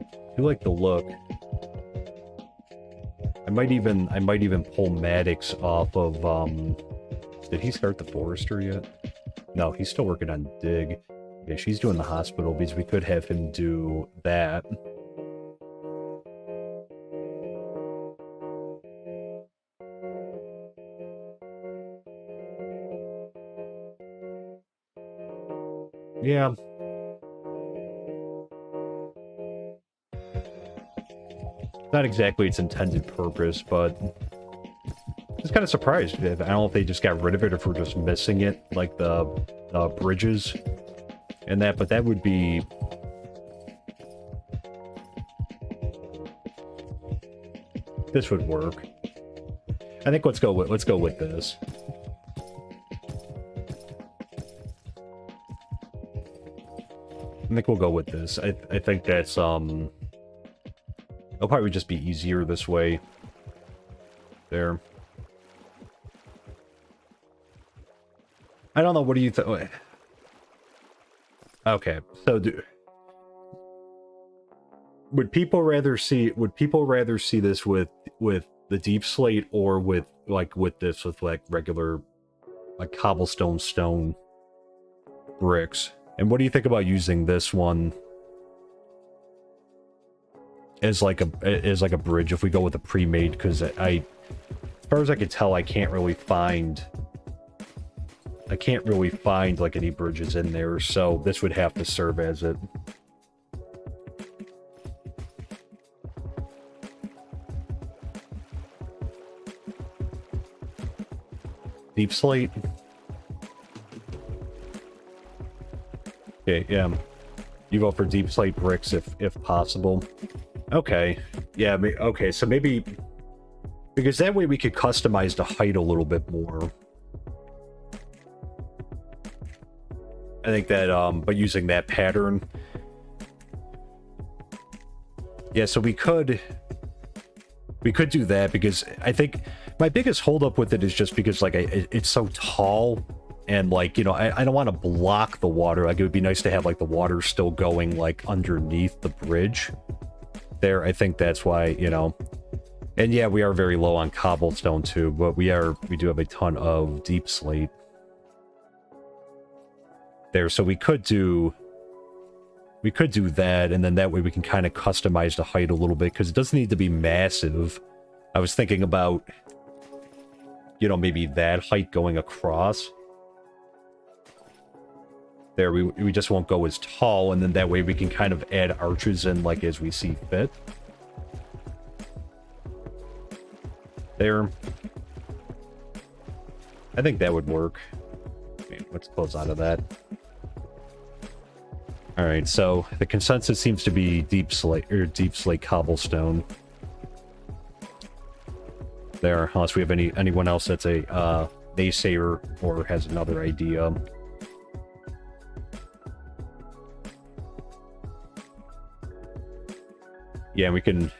I do like the look. I might even pull Maddox off of, did he start the Forester yet? No, he's still working on Dig. Yeah, she's doing the hospital, because we could have him do that. Yeah. Not exactly its intended purpose, but it's kind of surprised. I don't know if they just got rid of it or if we're just missing it, like the bridges and that, but that would be... This would work. I think let's go with this. I think we'll go with this. I think that's, it'll probably just be easier this way. There. I don't know, what do you think? Okay, so would people rather see this with the Deep Slate, or with this with like regular like cobblestone stone bricks? And what do you think about using this one as like a bridge if we go with a pre-made? Because as far as I can tell, I can't really find like any bridges in there, so this would have to serve as it. Deep slate. Okay, yeah. You go for deep slate bricks if possible. Okay. Yeah, okay, so maybe because that way we could customize the height a little bit more. I think that but using that pattern. Yeah, so we could do that, because I think my biggest holdup with it is just because like it's so tall, and like, you know, I don't want to block the water. Like, it would be nice to have like the water still going like underneath the bridge there. I think that's why, you know. And yeah, we are very low on cobblestone too, but we do have a ton of deep slate there, so we could do that, and then that way we can kind of customize the height a little bit, because it doesn't need to be massive. I was thinking about, you know, maybe that height going across there. We just won't go as tall, and then that way we can kind of add arches in like as we see fit there. I think that would work. Let's close out of that. All right, so the consensus seems to be deep slate cobblestone there, unless we have anyone else that's a naysayer or has another idea. Yeah, we could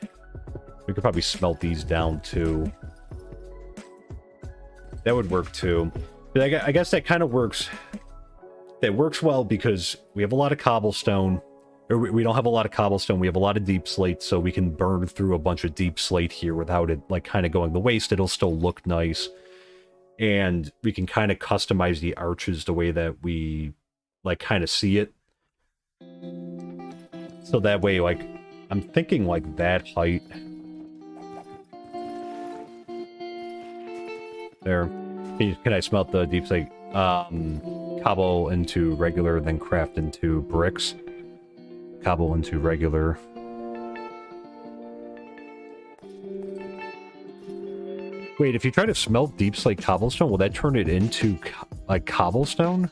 probably smelt these down too. That would work too. But I guess that kind of works. That works well because we have a lot of cobblestone. Or we don't have a lot of cobblestone. We have a lot of deep slate, so we can burn through a bunch of deep slate here without it like kind of going to waste. It'll still look nice. And we can kind of customize the arches the way that we like kind of see it. So that way, like, I'm thinking like that height. There. Can I smelt the deep slate cobble into regular, then craft into bricks? Cobble into regular. Wait, if you try to smelt deep slate cobblestone, will that turn it into like cobblestone?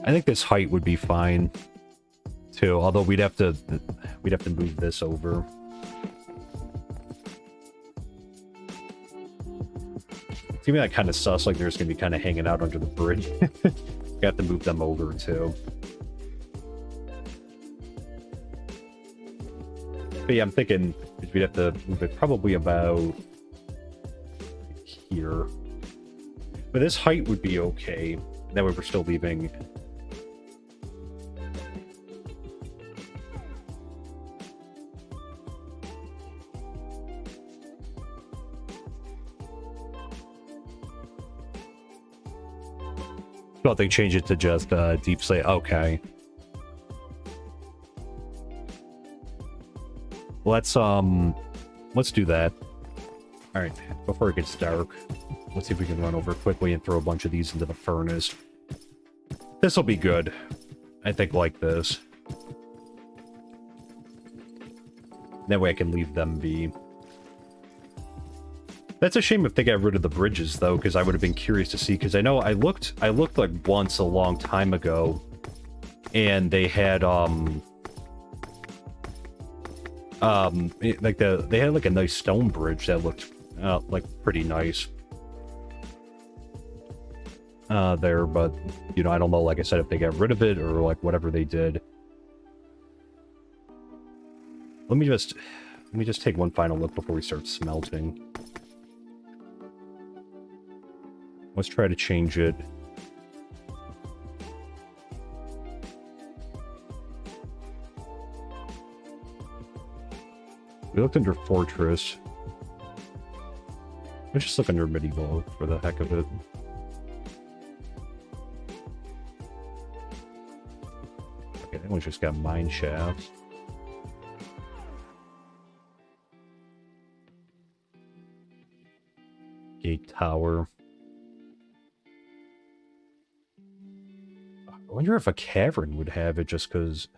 I think this height would be fine too, although we'd have to move this over. It's gonna be like kind of sus, like they're just gonna be kind of hanging out under the bridge. Got to move them over too. But yeah, I'm thinking we'd have to move it probably about here. But this height would be okay. That way we're still leaving. I thought they changed it to just deep slate. Okay. Let's do that. All right, before it gets dark, let's see if we can run over quickly and throw a bunch of these into the furnace. This will be good. I think like this. That way I can leave them be. That's a shame if they got rid of the bridges, though, because I would have been curious to see, because I know I looked like once a long time ago, and they had like they had like a nice stone bridge that looked like pretty nice there, but you know, I don't know, like I said, if they got rid of it or like whatever they did. Let me just take one final look before we start smelting. Let's try to change it. We looked under Fortress. Let's just look under medieval for the heck of it. Okay, that one's just got mine shafts. Gate tower. I wonder if a cavern would have it, just because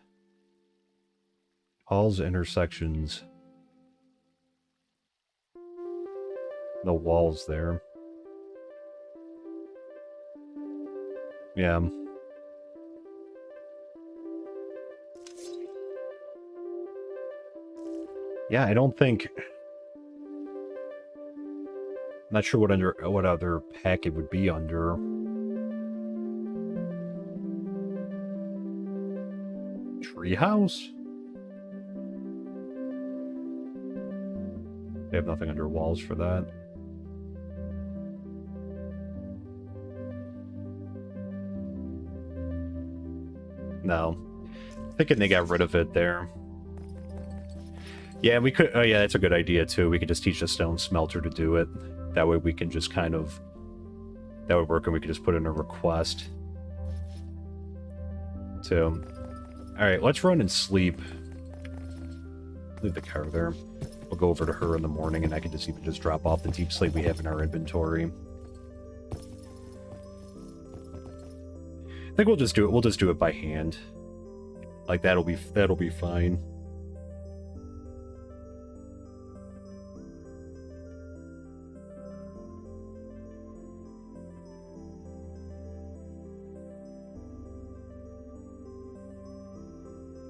halls, intersections, no walls there. Yeah. Yeah, I don't think... I'm not sure what other pack it would be under. Treehouse? They have nothing under walls for that. No. Thinking they got rid of it there. Yeah, we could... Oh yeah, that's a good idea too. We could just teach the stone smelter to do it. That way we can just kind of... That would work, and we could just put in a request. So... Alright, let's run and sleep. Leave the car there. We'll go over to her in the morning, and I can just even just drop off the deep slate we have in our inventory. I think we'll just do it. We'll just do it by hand. Like, that'll be fine.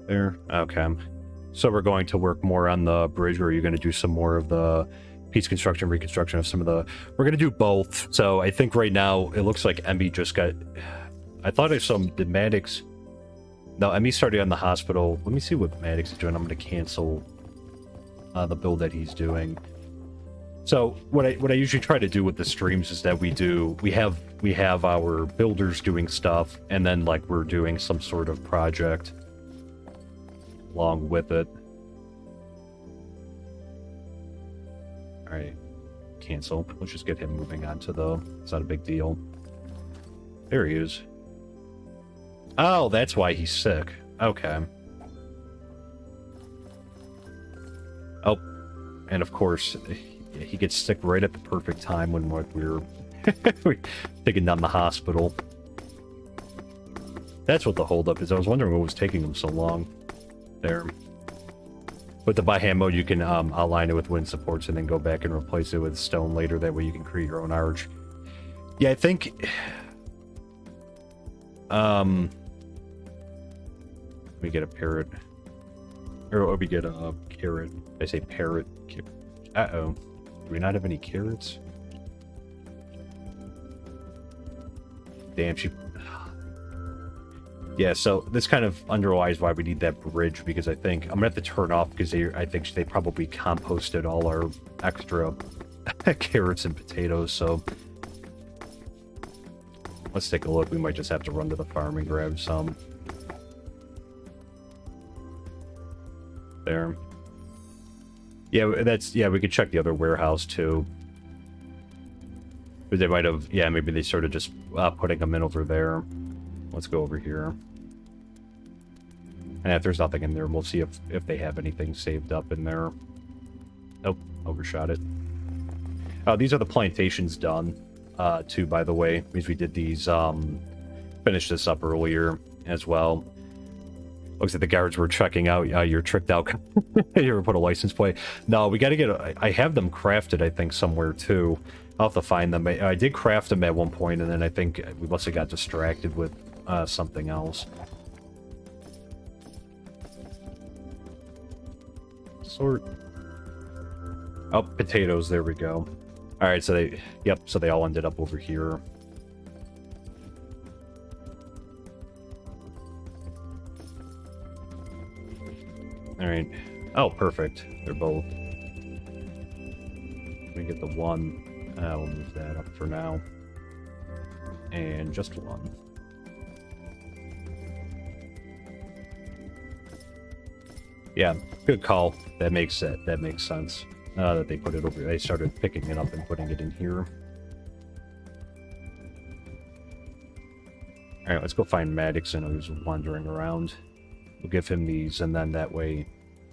There. Okay. So we're going to work more on the bridge, or are you going to do some more of the piece construction, reconstruction of some of the... We're going to do both. So I think right now, it looks like Emmy just got... I thought I saw... Did Maddox... No, Emmy started on the hospital. Let me see what Maddox is doing. I'm going to cancel the build that he's doing. So what I usually try to do with the streams is that we have our builders doing stuff, and then like we're doing some sort of project along with it. Alright. Cancel. Let's just get him moving on to the... It's not a big deal. There he is. Oh, that's why he's sick. Okay. Oh. And of course, he gets sick right at the perfect time when we're taking down the hospital. That's what the holdup is. I was wondering what was taking him so long. There. With the by hand mode, you can outline it with wind supports and then go back and replace it with stone later. That way you can create your own arch. Yeah, I think... Let me get a parrot. Or we get a carrot. I say parrot. Uh-oh. Do we not have any carrots? Damn, she... Yeah, so this kind of underlies why we need that bridge, because I think I'm gonna have to turn off because I think they probably composted all our extra carrots and potatoes. So let's take a look. We might just have to run to the farm and grab some. There. Yeah, we could check the other warehouse too. But they might have, yeah, maybe they started just putting them in over there. Let's go over here. And if there's nothing in there, we'll see if they have anything saved up in there. Nope, overshot it. Oh, these are the plantations done, too, by the way. Means we did these, finished this up earlier as well. Looks like the guards were checking out your tricked out. You ever put a license plate? No, we got to get I have them crafted, I think, somewhere, too. I'll have to find them. I did craft them at one point, and then I think we must have got distracted with something else. Sort. Oh, potatoes. There we go. All right, so so they all ended up over here. All right. Oh, perfect. They're both. Let me get the one. We'll move that up for now. And just one. Yeah, good call. That makes sense. that they put it over. They started picking it up and putting it in here. All right, let's go find Maddoxon, who's wandering around. We'll give him these, and then that way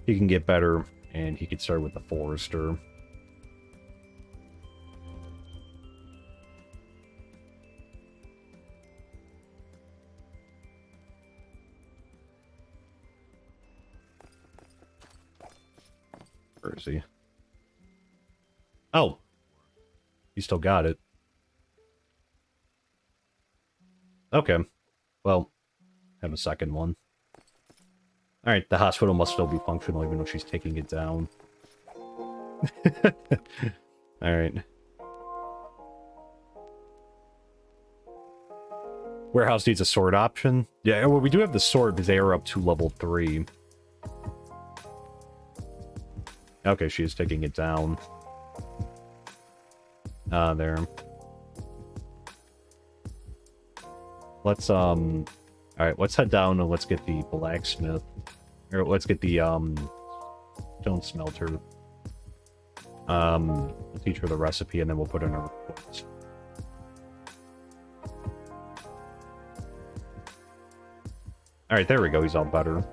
he can get better, and he can start with the Forester. Where is he? Oh! He still got it. Okay. Well, have a second one. Alright, the hospital must still be functional even though she's taking it down. Alright. Warehouse needs a sword option. Yeah, well, we do have the sword because they are up to level 3. Okay, she is taking it down. There. Let's, alright, let's head down and let's get the blacksmith. Or let's get the, stone smelter. We'll teach her the recipe and then we'll put in a report. Alright, there we go, he's all better.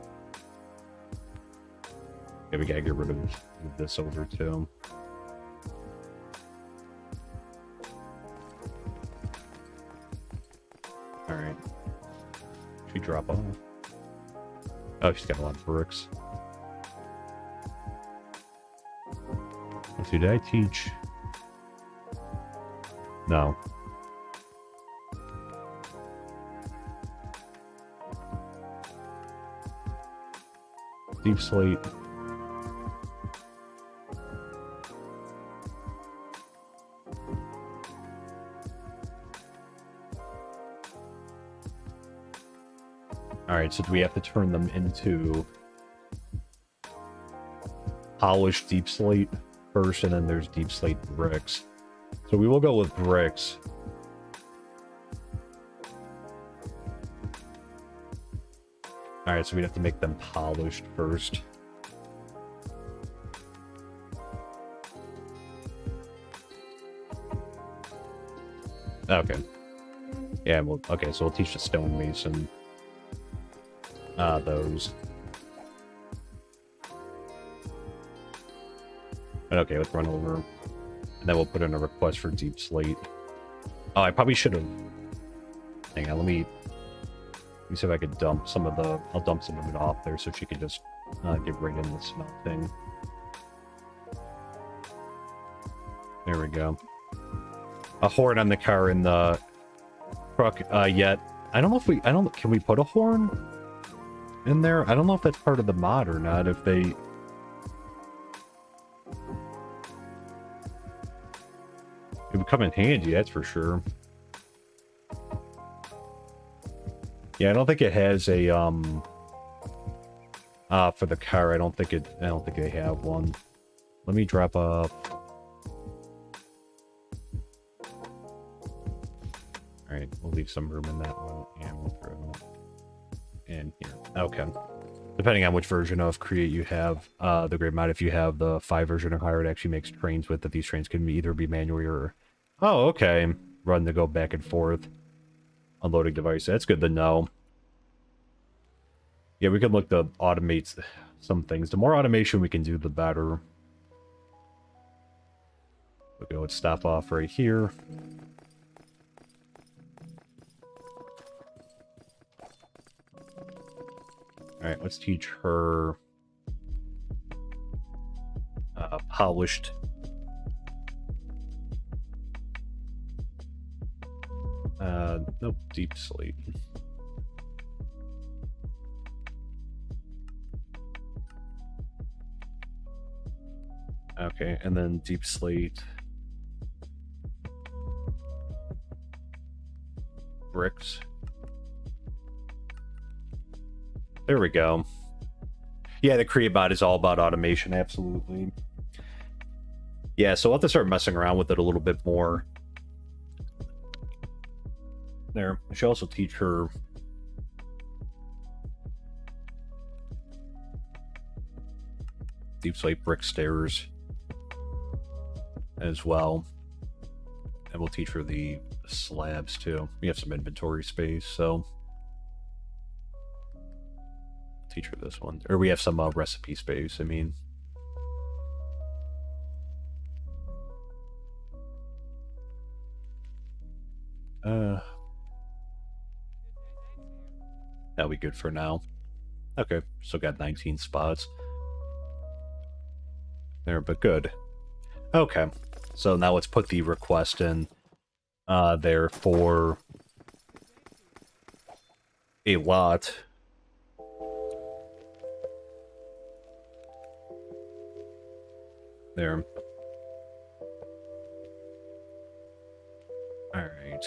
Yeah, we gotta get rid of this over too. Alright. She drop off. Oh, she's got a lot of bricks. Let's see, did I teach? No. Deep slate. Alright, so do we have to turn them into polished deep slate first, and then there's deep slate bricks. So we will go with bricks. Alright, so we'd have to make them polished first. Okay. Yeah, well, okay, so we'll teach the stonemason those. But okay, let's run over. And then we'll put in a request for deep slate. Oh, I probably should have... Hang on, let me see if I could dump some of the... I'll dump some of it off there so she can just get right in the smelting. There we go. A horn on the car in the truck yet. I don't know if we... Can we put a horn in there? I don't know if that's part of the mod or not. If they... It would come in handy, that's for sure. Yeah, I don't think it has a for the car. I don't think they have one. Let me drop off. Alright, we'll leave some room in that one, and we'll throw in here. Okay. Depending on which version of Create you have, the Great Mod, if you have the 5 version or higher, it actually makes trains with that. These trains can either be manually or... Oh, okay. Run to go back and forth. Unloading device. That's good to know. Yeah, we can look to automate some things. The more automation we can do, the better. We'll go and stop off right here. Alright, let's teach her polished. Nope, deep slate. Okay, and then deep slate. Bricks. There we go. Yeah, the Create bot is all about automation, absolutely. Yeah, so we'll have to start messing around with it a little bit more. There. I should also teach her deep slate brick stairs. as well. And we'll teach her the slabs too. We have some inventory space, so teach her this one. Or we have some recipe space, I mean. That'll be good for now. Okay, still got 19 spots. There, but good. Okay, so now let's put the request in there for a lot. There. All right.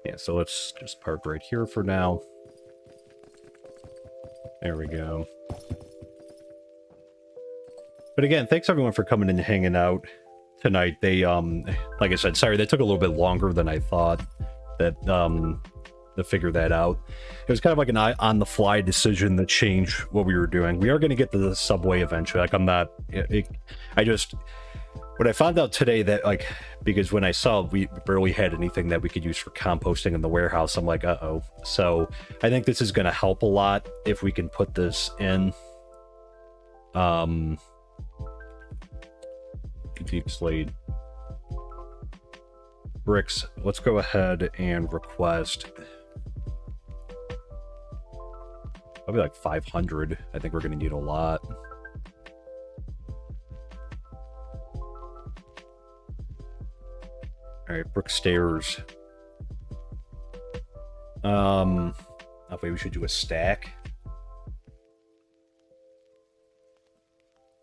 Yeah, so let's just park right here for now. There we go. But again, thanks everyone for coming and hanging out tonight. They, like I said, sorry, they took a little bit longer than I thought that, to figure that out. It was kind of like an on-the-fly decision that changed what we were doing. We are going to get to the subway eventually. Like, I'm not, when I found out today that, like, because when I saw we barely had anything that we could use for composting in the warehouse, I'm like, uh-oh. So I think this is going to help a lot if we can put this in. Deep slate. Bricks. Let's go ahead and request probably like 500. I think we're going to need a lot. All right, brick stairs. I think we should do a stack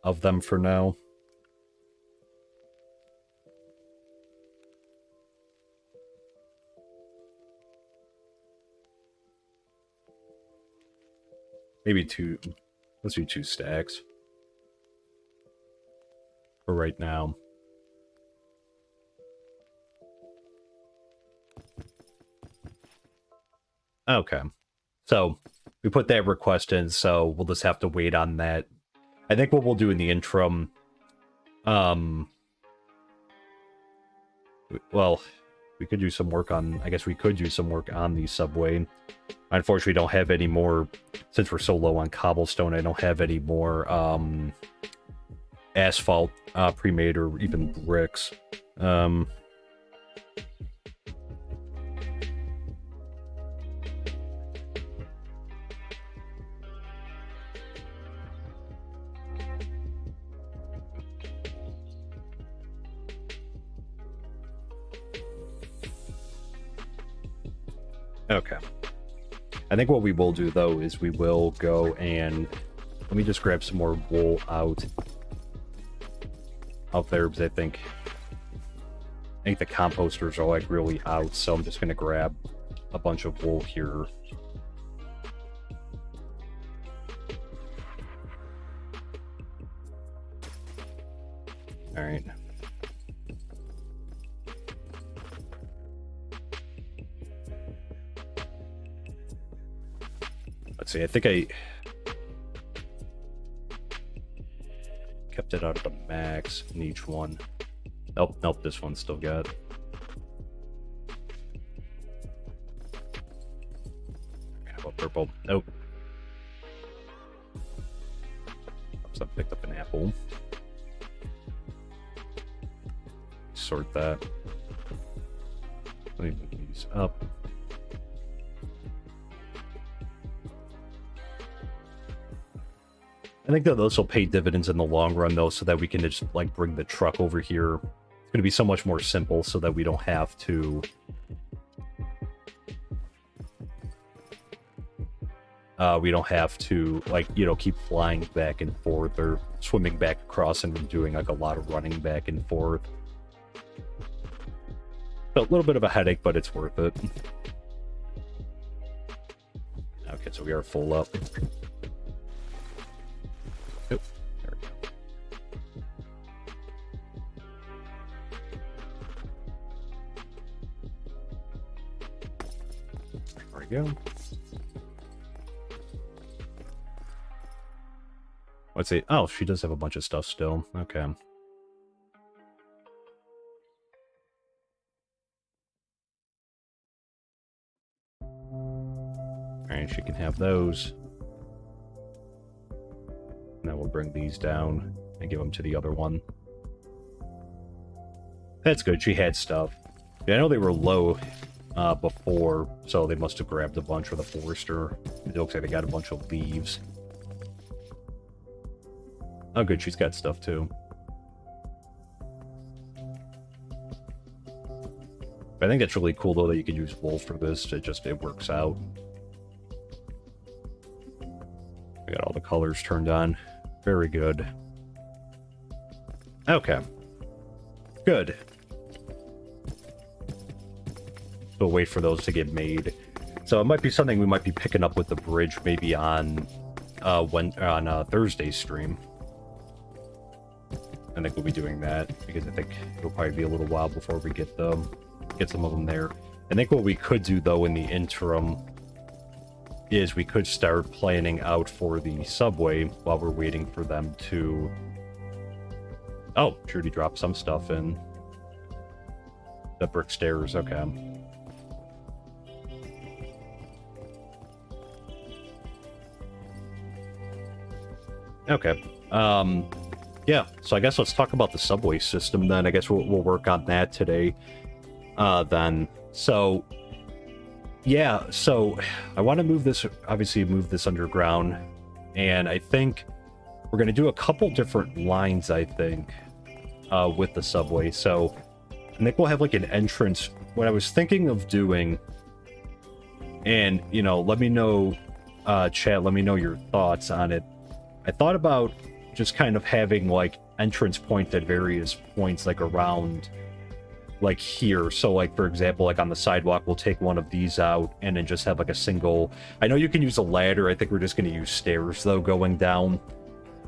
of them for now. Maybe two. Let's do 2 stacks for right now. Okay. So we put that request in, so we'll just have to wait on that. I think what we'll do in the interim, well, we could do some work on, I guess we could do some work on the subway. Unfortunately, don't have any more, since we're so low on cobblestone, I don't have any more asphalt pre-made or even bricks. Okay. I think what we will do, though, is we will go and... Let me just grab some more wool out there, because I think the composters are, like, really out, so I'm just going to grab a bunch of wool here. All right. Let's see, I think I kept it out of the max in each one. Nope, nope, this one's still got. How about purple? Nope. Oops, I picked up an apple. Sort that. Let me move these up. I think that those will pay dividends in the long run, though, so that we can just, like, bring the truck over here. It's going to be so much more simple so that we don't have to... like, you know, keep flying back and forth or swimming back across and doing, like, a lot of running back and forth. So, a little bit of a headache, but it's worth it. Okay, so we are full up. Oh, there we go. There we go. Let's see. Oh, she does have a bunch of stuff still. Okay. Alright, she can have those. Now we'll bring these down and give them to the other one. That's good. She had stuff. Yeah, I know they were low before, so they must have grabbed a bunch for the forester. It looks like they got a bunch of leaves. Oh, good. She's got stuff, too. I think that's really cool, though, that you can use wool for this. It works out. We got all the colors turned on. Very good. Okay. Good. We'll wait for those to get made. So it might be something we might be picking up with the bridge, maybe on Thursday's stream. I think we'll be doing that because I think it'll probably be a little while before we get some of them there. I think what we could do though in the interim is we could start planning out for the subway while we're waiting for them to... Oh, Trudy dropped some stuff in. The brick stairs, okay. Okay. Yeah, so I guess let's talk about the subway system then. I guess we'll work on that today. Then. So, yeah, so I want to move this underground. And I think we're going to do a couple different lines, I think, with the subway. So I think we'll have like an entrance. What I was thinking of doing, and, you know, let me know, chat, let me know your thoughts on it. I thought about just kind of having like entrance points at various points, like around like here. So like, for example, like on the sidewalk, we'll take one of these out and then just have like a single... I know you can use a ladder. I think we're just going to use stairs though going down,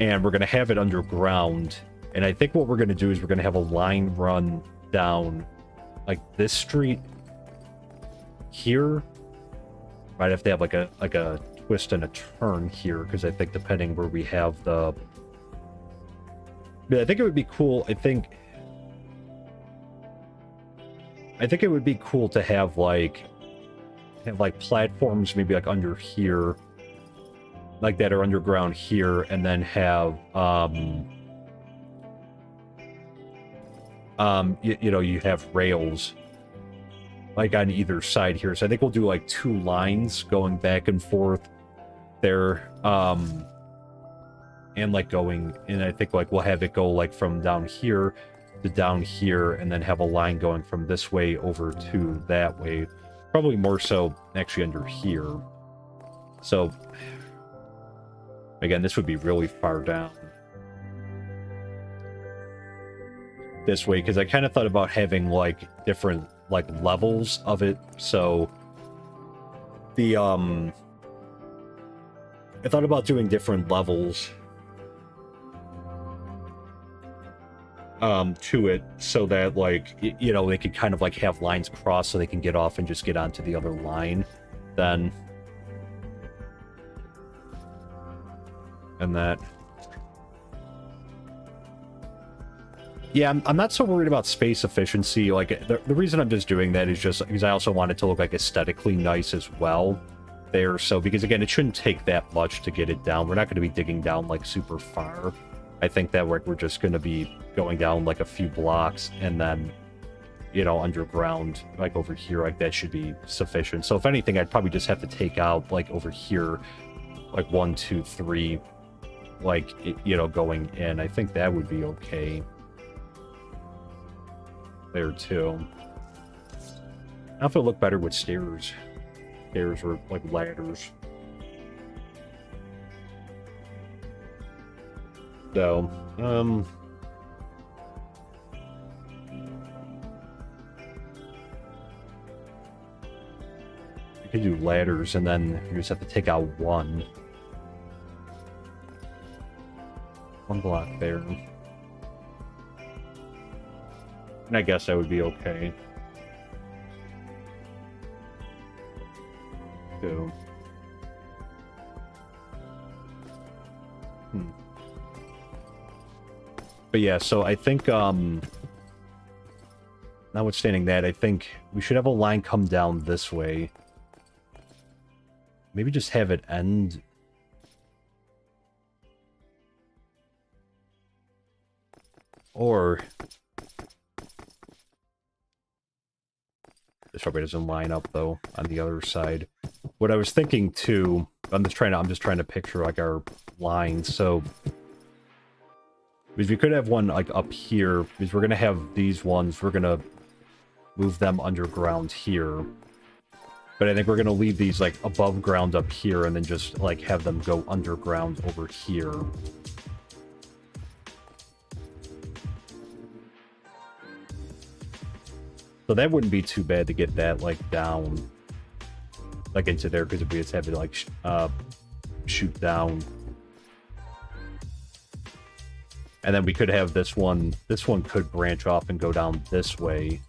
and we're going to have it underground. And I think what we're going to do is we're going to have a line run down like this street here. Might have to have like a twist and a turn here, because I think depending where we have the... Yeah, I think it would be cool. I think it would be cool to have like platforms maybe like under here, like that are underground here, and then have you know, you have rails like on either side here. So I think we'll do like two lines going back and forth there, and like going, and I think like we'll have it go like from down here to down here, and then have a line going from this way over to that way, probably more so actually under here. So again, this would be really far down this way, because I kind of thought about having like different like levels of it. So the I thought about doing different levels to it, so that like you know, they could kind of like have lines cross so they can get off and just get onto the other line then. And that, yeah, I'm not so worried about space efficiency. Like the reason I'm just doing that is just because I also want it to look like aesthetically nice as well there. So because again, it shouldn't take that much to get it down. We're not going to be digging down like super far. I think that we're just going to be going down like a few blocks, and then, you know, underground like over here, like that should be sufficient. So if anything, I'd probably just have to take out like over here like 1, 2, 3, like, you know, going in. I think that would be okay there too. I don't know if it'll look better with stairs or like ladders. So, you can do ladders, and then you just have to take out one block there. And I guess that would be okay. So, But yeah, so I think, notwithstanding that, I think we should have a line come down this way. Maybe just have it end. Or this probably doesn't line up though on the other side. What I was thinking too, I'm just trying to picture like our lines. So because we could have one like up here, because we're gonna have these ones, we're gonna move them underground here. But I think we're gonna leave these like above ground up here and then just like have them go underground over here. So that wouldn't be too bad to get that like down, like into there, because we just have to like shoot down. And then we could have this one could branch off and go down this way.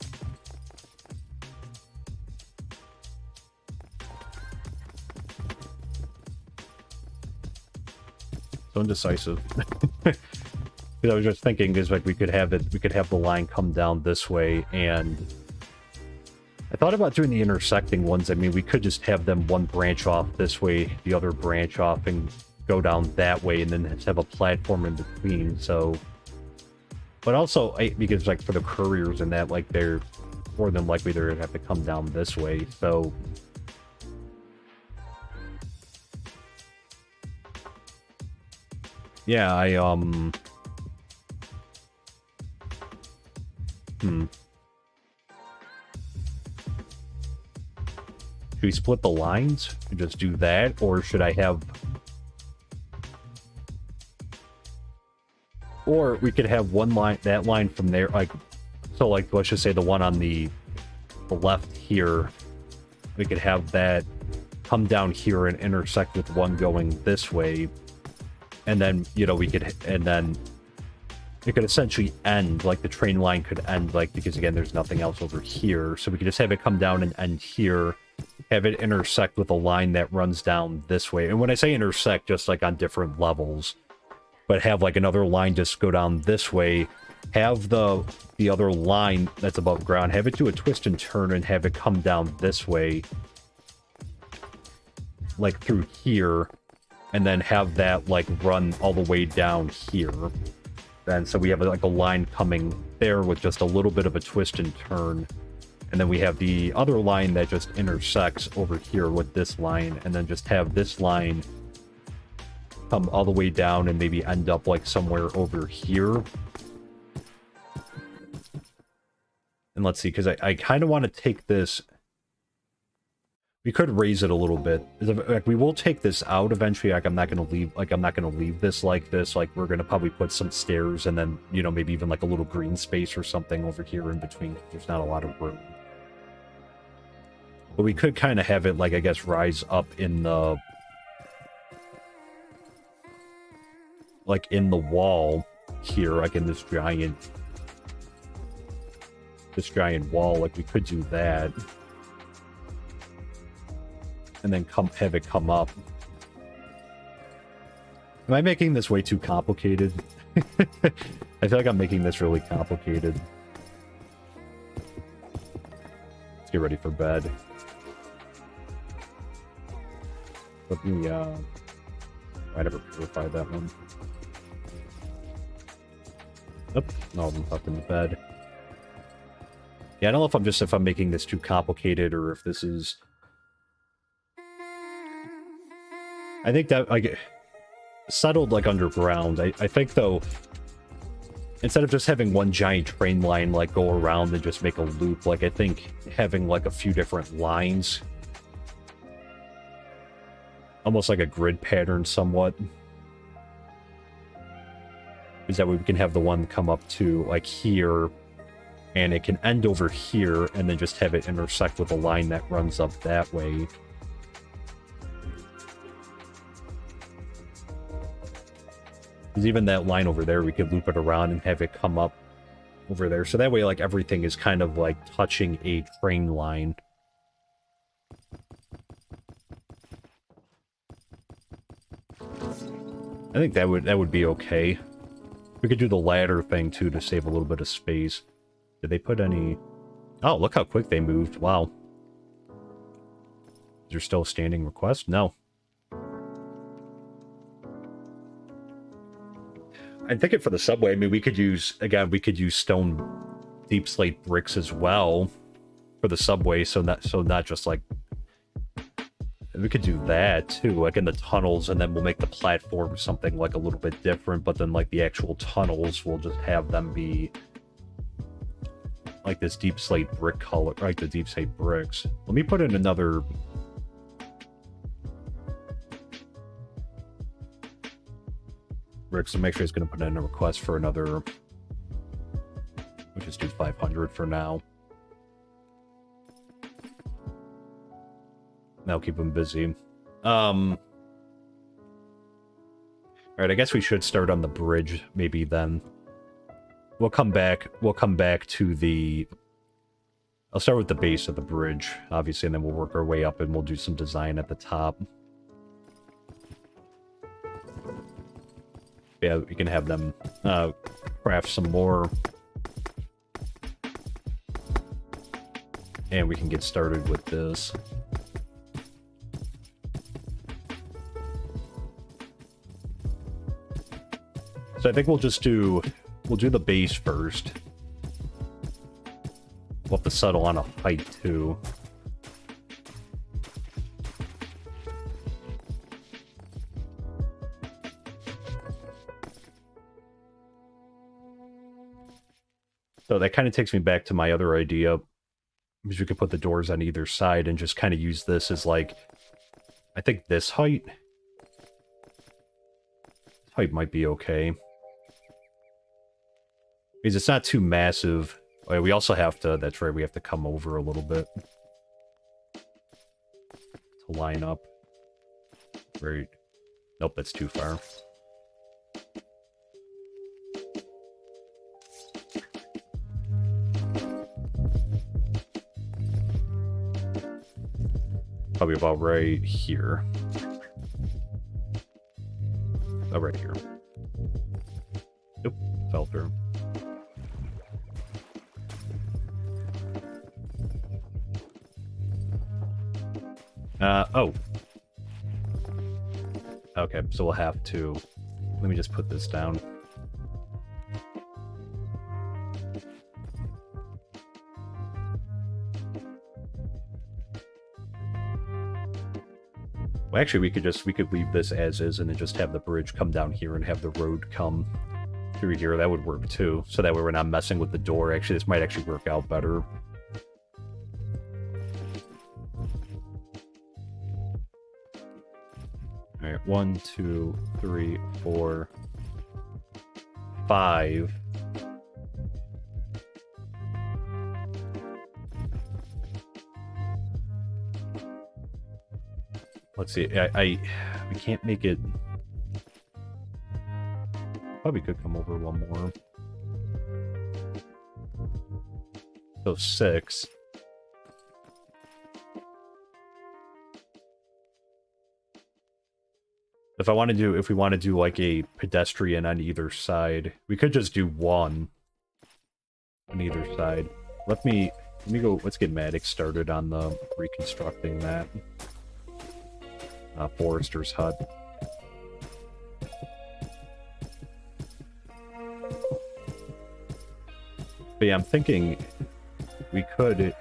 So indecisive. Because I was just thinking is like we could have the line come down this way, and I thought about doing the intersecting ones. I mean, we could just have them one branch off this way, the other branch off, and go down that way, and then have a platform in between. So, but also because like for the couriers and that, like they're more than likely they're gonna have to come down this way. So, yeah, Should we split the lines and just do that, or should I have... Or we could have one line, that line from there, like... So, like, let's just say the one on the left here, we could have that come down here and intersect with one going this way. And then, you know, we could... And then it could essentially end, like, the train line could end, like, because, again, there's nothing else over here. So we could just have it come down and end here, have it intersect with a line that runs down this way. And when I say intersect, just, like, on different levels. But have, like, another line just go down this way, have the other line that's above ground, have it do a twist and turn, and have it come down this way, like, through here, and then have that, like, run all the way down here. And so we have like a line coming there with just a little bit of a twist and turn. And then we have the other line that just intersects over here with this line. And then just have this line come all the way down and maybe end up like somewhere over here. And let's see, because I kind of want to take this... We could raise it a little bit. Like, we will take this out eventually. Like, I'm not gonna leave this like this. Like, we're gonna probably put some stairs and then, you know, maybe even like a little green space or something over here in between. There's not a lot of room. But we could kind of have it, like, I guess, rise up in the... Like, in the wall here, like in this giant wall. Like, we could do that. And then have it come up. Am I making this way too complicated? I feel like I'm making this really complicated. Let's get ready for bed. Let me, I never purified that one. Nope, no, I'm up in the bed. Yeah, I don't know if I'm making this too complicated, or if this is... I think that, like, settled, like, underground. I think, though, instead of just having one giant train line, like, go around and just make a loop, like, I think having, like, a few different lines, almost like a grid pattern somewhat, is that way we can have the one come up to, like, here, and it can end over here, and then just have it intersect with a line that runs up that way. Because even that line over there, we could loop it around and have it come up over there. So that way, like, everything is kind of, like, touching a train line. I think that would be okay. We could do the ladder thing, too, to save a little bit of space. Did they put any... Oh, look how quick they moved. Wow. Is there still a standing request? No. I'm thinking for the subway, I mean, we could use, again, we could use stone deep slate bricks as well for the subway, so not just like... We could do that, too, like in the tunnels, and then we'll make the platform something, like, a little bit different, but then, like, the actual tunnels, we'll just have them be, like, this deep slate brick color, right, the deep slate bricks. Let me put in another... bricks, so make sure he's going to put in a request for another... We'll just do 500 for now. That'll keep him busy. Alright, I guess we should start on the bridge, maybe then. We'll come back to the... I'll start with the base of the bridge, obviously, and then we'll work our way up and we'll do some design at the top. Yeah, we can have them craft some more. And we can get started with this. So I think we'll do the base first. We'll have to settle on a height too. So that kind of takes me back to my other idea, because we could put the doors on either side and just kind of use this as like, I think this height might be okay. Because it's not too massive. Oh, we also have to, that's right, we have to come over a little bit to line up. Right. Nope, that's too far. Probably about right here. Oh, right here. Nope, fell through. Oh. Okay, so we'll have to... Let me just put this down. Well, actually, we could leave this as is and then just have the bridge come down here and have the road come through here. That would work too. So that way we're not messing with the door. Actually, this might actually work out better. Alright, 1, 2, 3, 4, 5. Let's see, we can't make it... Probably could come over one more. So 6. If we want to do like a pedestrian on either side, we could just do one on either side. Let me go, let's get Maddox started on the reconstructing that. Forester's hut. But yeah, I'm thinking we could...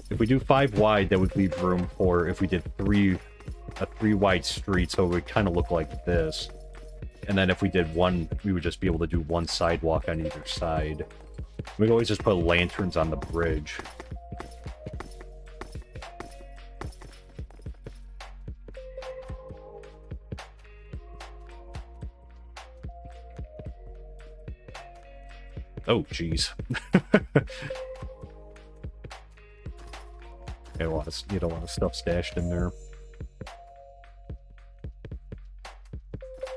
If we do 5 wide, that would leave room for, if we did a 3 wide street, so it would kind of look like this. And then if we did 1, we would just be able to do 1 sidewalk on either side. We could always just put lanterns on the bridge. Oh, jeez. Need a lot of stuff stashed in there.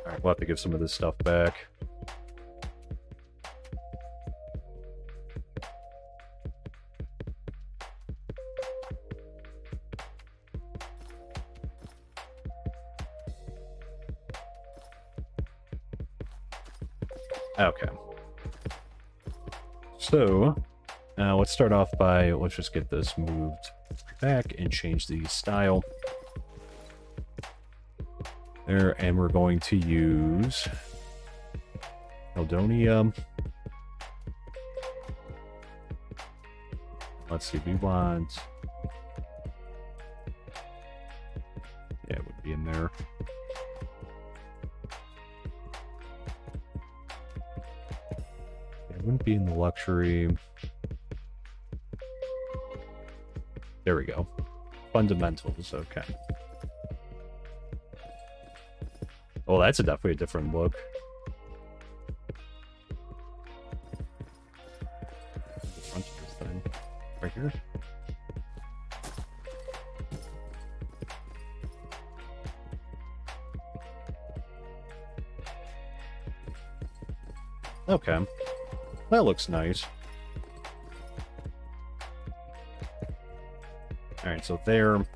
Alright, we'll have to give some of this stuff back. Okay. So, let's start off by, let's just get this moved back and change the style. There, and we're going to use Eldonium. Let's see, we want... Yeah, it would be in there. It wouldn't be in the luxury. There we go. Fundamentals, okay. Well, that's definitely a different look. Front of this thing. Right here. Okay. That looks nice. Alright, so there. And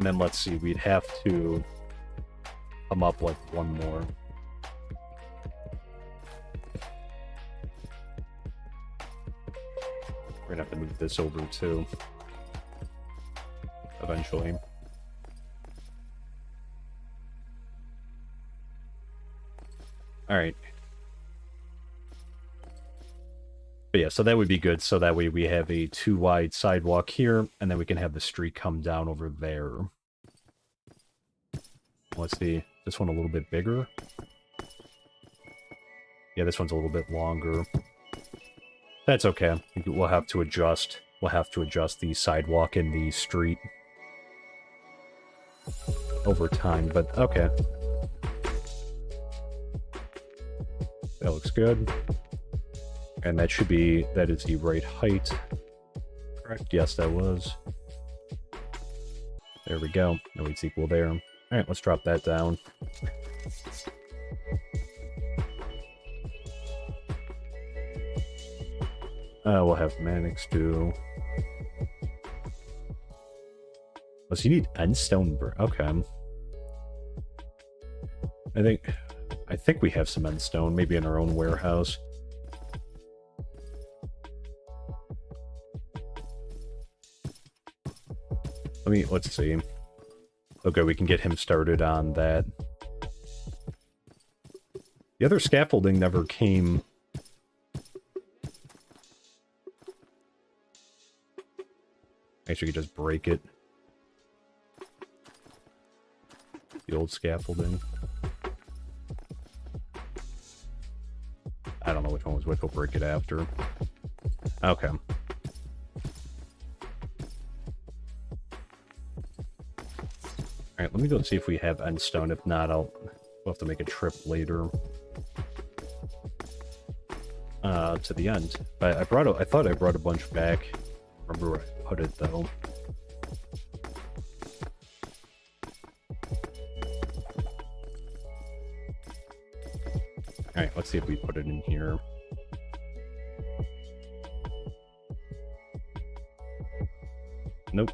then let's see, we'd have to come up with one more. We're gonna have to move this over too. Eventually. Alright. But yeah, so that would be good. So that way we have a 2 wide sidewalk here, and then we can have the street come down over there. Let's see. This one a little bit bigger. Yeah, this one's a little bit longer. That's okay. We'll have to adjust. We'll have to adjust the sidewalk and the street over time, but okay. That looks good. And that should be, that is the right height. Correct? Yes, that was. There we go. No, it's equal there. Alright, let's drop that down. We'll have Mannix do... Oh, so you need endstone... Okay. I think we have some endstone, maybe in our own warehouse. Let's see. Okay, we can get him started on that. The other scaffolding never came. Actually, we could just break it. The old scaffolding. I don't know which one was which. We'll break it after. Okay. Alright, let me go see if we have endstone. If not, we'll have to make a trip later. To the end. I thought I brought a bunch back. Remember where I put it, though. Alright, let's see if we put it in here. Nope.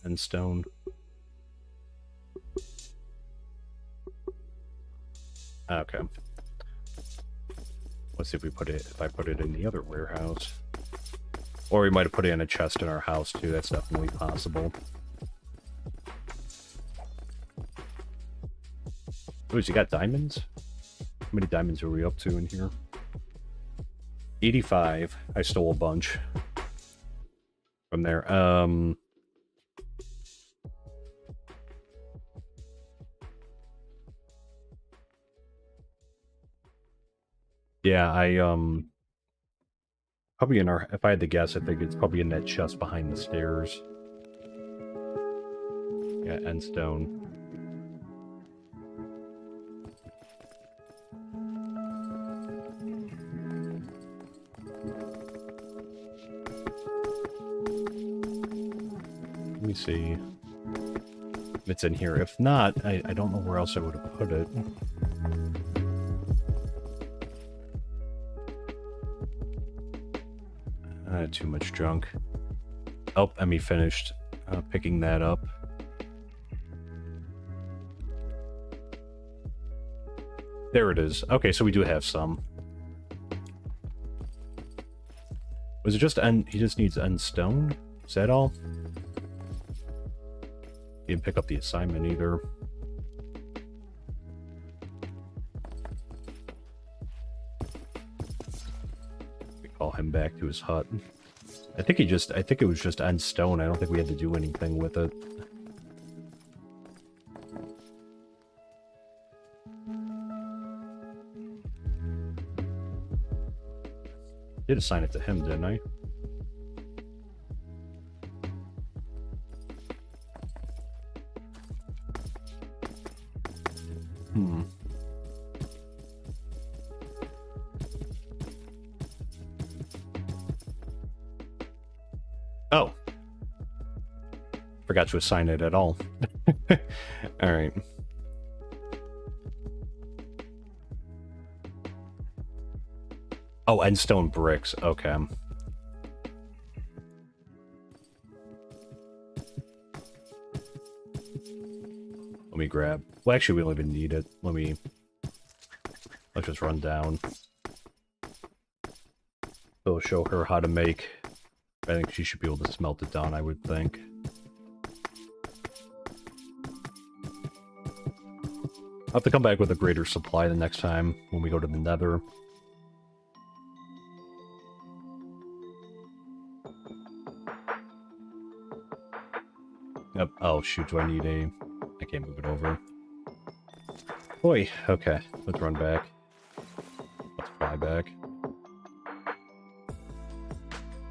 Endstone. Okay. Let's see if I put it in the other warehouse. Or we might have put it in a chest in our house too, that's definitely possible. Oh, you got diamonds? How many diamonds are we up to in here? 85. I stole a bunch from there. Yeah, probably in our, if I had to guess, I think it's probably in that chest behind the stairs. Yeah, endstone. Let me see if it's in here. If not, I don't know where else I would have put it. Too much junk. Oh, Emmy finished picking that up. There it is. Okay, so we do have some. Was it just end? He just needs end stone? Is that all? He didn't pick up the assignment either. We call him back to his hut. I think it was just end stone. I don't think we had to do anything with it. Did assign it to him, didn't I? Oh. Forgot to assign it at all. All right. Oh, and stone bricks. Okay. Let me grab. Well, actually, we don't even need it. Let's just run down. So show her how to make. I think she should be able to smelt it down, I would think. I'll have to come back with a greater supply the next time when we go to the Nether. Yep. Oh, shoot, do I need a... I can't move it over. Boy, okay. Let's run back. Let's fly back.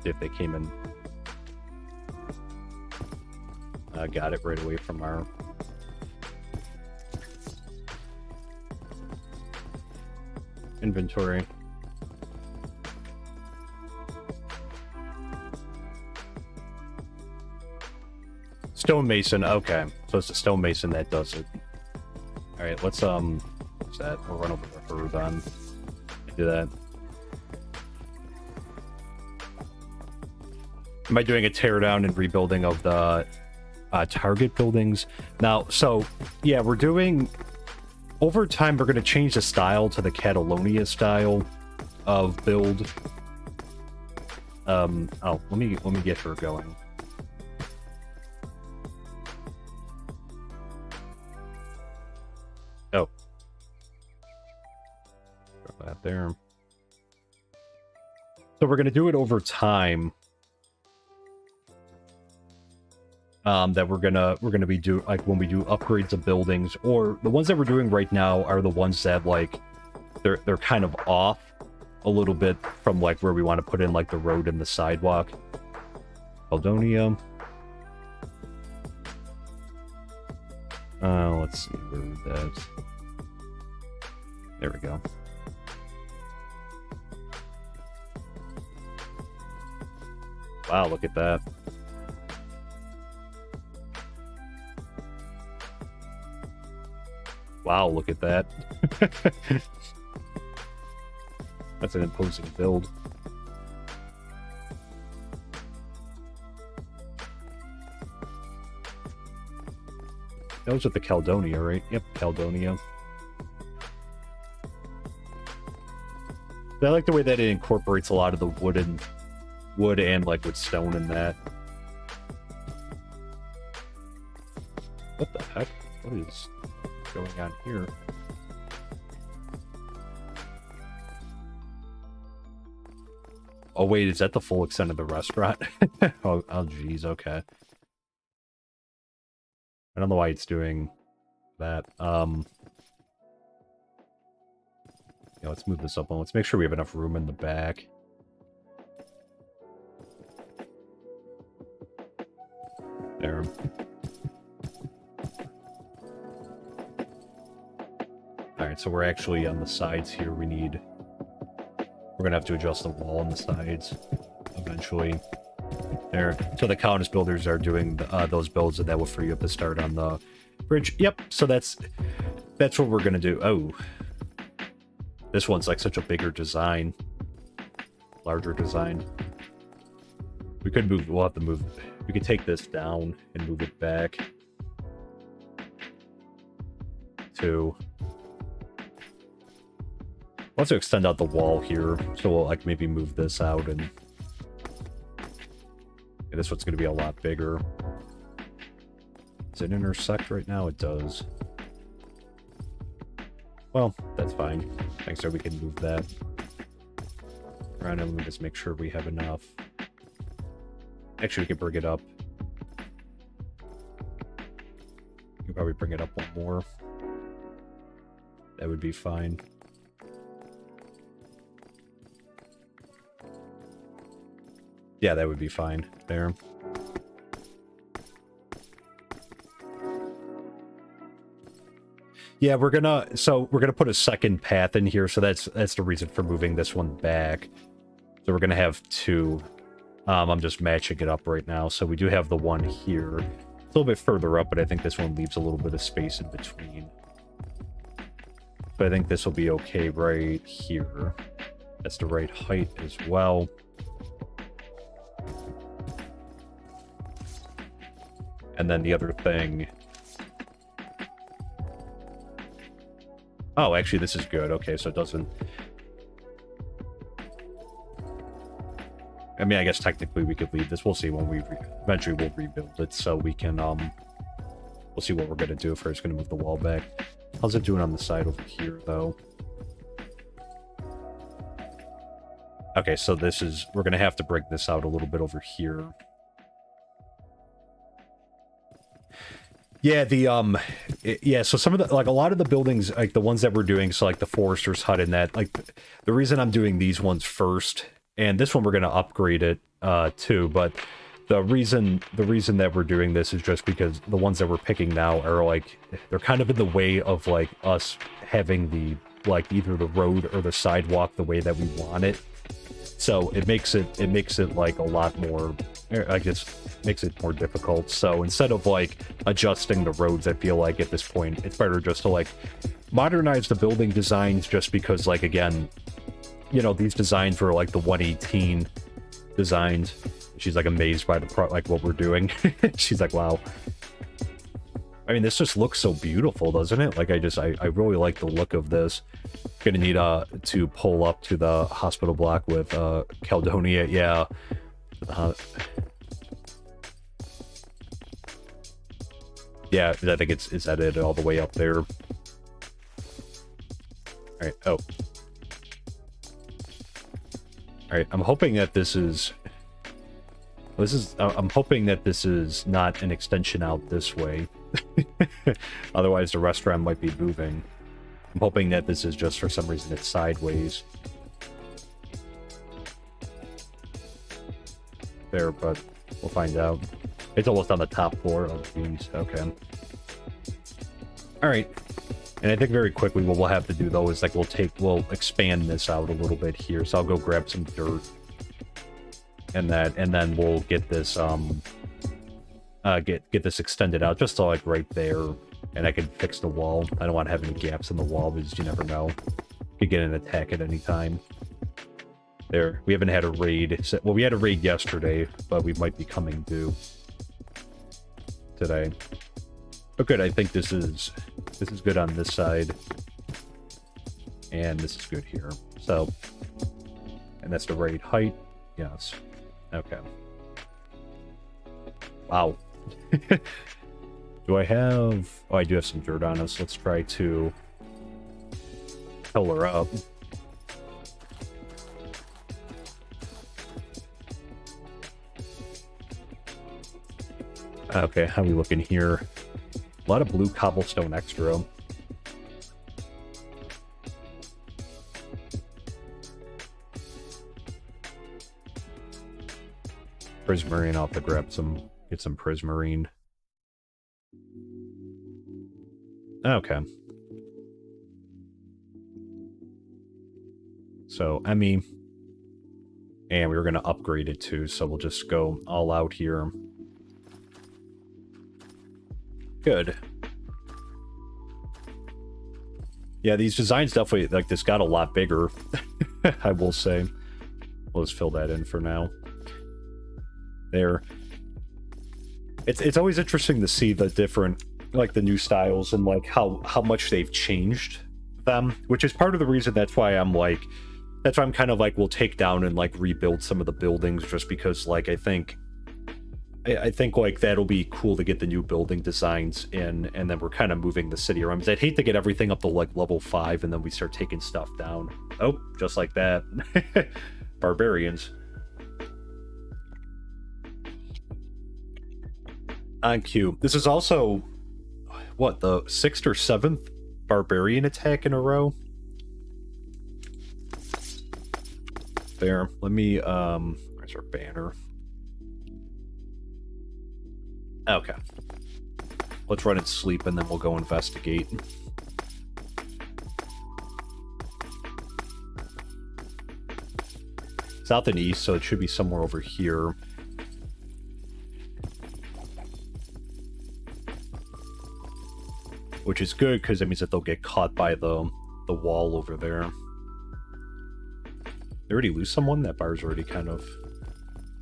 See if they came in. Got it right away from our... inventory. Stonemason, okay. So it's a stonemason that does it. Alright, let's what's that? We'll run over to her then. Do that. Am I doing a teardown and rebuilding of the target buildings? Now, so yeah, we're doing over time we're gonna change the style to the Catalonia style of build. Oh, let me get her going. Oh. Got that there. So we're gonna do it over time. That we're gonna be do like when we do upgrades of buildings, or the ones that we're doing right now are the ones that like they're kind of off a little bit from like where we want to put in like the road and the sidewalk. Caldonia. Let's see where that's. There we go. Wow, look at that. Wow, look at that. That's an imposing build. That was with the Caldonia, right? Yep, Caldonia. I like the way that it incorporates a lot of the wood and like with stone in that. What the heck? What is going on here? Oh wait, is that the full extent of the restaurant? oh geez, okay. I don't know why it's doing that. Yeah, let's move this up. Let's make sure we have enough room in the back. There. Alright, so we're actually on the sides here. We're gonna have to adjust the wall on the sides eventually. There. So the Colonist builders are doing those builds, and that will free up the start on the bridge. Yep, so that's what we're gonna do. Oh. This one's like such a bigger design. Larger design. We could move, we'll have to move, we could take this down and move it back to... Let's extend out the wall here, so we'll like maybe move this out and Yeah, this one's going to be a lot bigger. Does it intersect right now? It does. Well, that's fine. Thanks, sir. We can move that around, and let me just make sure we have enough. Actually, we can bring it up. We can probably bring it up one more. That would be fine. Yeah, that would be fine. There. Yeah, we're gonna put a second path in here, so that's the reason for moving this one back. So we're gonna have two. I'm just matching it up right now. So we do have the one here. It's a little bit further up, but I think this one leaves a little bit of space in between. But I think this will be okay right here. That's the right height as well. And then the other thing... Oh, actually, this is good. Okay, so it doesn't... I mean, I guess technically we could leave this. We'll see when we... Eventually we'll rebuild it, so we can, We'll see what we're going to do if we're just going to move the wall back. How's it doing on the side over here, though? Okay, so this is... We're going to have to break this out a little bit over here. Yeah, yeah, so some of the, like, a lot of the buildings, like, the ones that we're doing, so, like, the Forester's Hut and that, like, the reason I'm doing these ones first, and this one we're going to upgrade it, too, but the reason that we're doing this is just because the ones that we're picking now are, like, they're kind of in the way of, like, us having the, like, either the road or the sidewalk the way that we want it. So it makes it like a lot more, I guess, makes it more difficult. So instead of like adjusting the roads, I feel like at this point it's better just to like modernize the building designs, just because, like, again, you know, these designs were like the 118 designs. She's like amazed by the like what we're doing. She's like, wow. I mean, this just looks so beautiful, doesn't it? Like, I really like the look of this. Gonna need to pull up to the hospital block with Caledonia. Yeah. Yeah, I think it's edited all the way up there. All right. Oh. All right. I'm hoping that this is. I'm hoping that this is not an extension out this way. Otherwise, the restaurant might be moving. I'm hoping that this is just, for some reason, it's sideways. There, but we'll find out. It's almost on the top floor of these. Okay. Alright. And I think very quickly what we'll have to do, though, is like we'll expand this out a little bit here. So I'll go grab some dirt. And then we'll get this get this extended out just to, like, right there, and I can fix the wall. I don't want to have any gaps in the wall because you never know. You could get an attack at any time. There, we haven't had a raid. Well, we had a raid yesterday, but we might be coming due today. Oh, good. I think this is good on this side, and this is good here. So, and that's the right height. Yes. Okay. Wow. Do I have... Oh, I do have some dirt on us. Let's try to fill her up. Okay, how are we looking here? A lot of blue cobblestone extra. Prismarine, I'll have to grab some... Get some prismarine. Okay. So, Emmy. And we were going to upgrade it too, so we'll just go all out here. Good. Yeah, these designs definitely, like, this got a lot bigger. I will say. We'll just fill that in for now. There. It's always interesting to see the different, like, the new styles and, like, how much they've changed them, which is part of the reason that's why I'm kind of like, we'll take down and, like, rebuild some of the buildings, just because, like, I think I think like that'll be cool to get the new building designs in, and then we're kind of moving the city around. Because I'd hate to get everything up to like level 5 and then we start taking stuff down. Oh, just like that. Barbarians. On cue. This is also, what, the 6th or 7th barbarian attack in a row? There. Let me, where's our banner? Okay. Let's run and sleep, and then we'll go investigate. South and east, so it should be somewhere over here. Which is good, because it means that they'll get caught by the wall over there. They already lose someone? That bar's already kind of...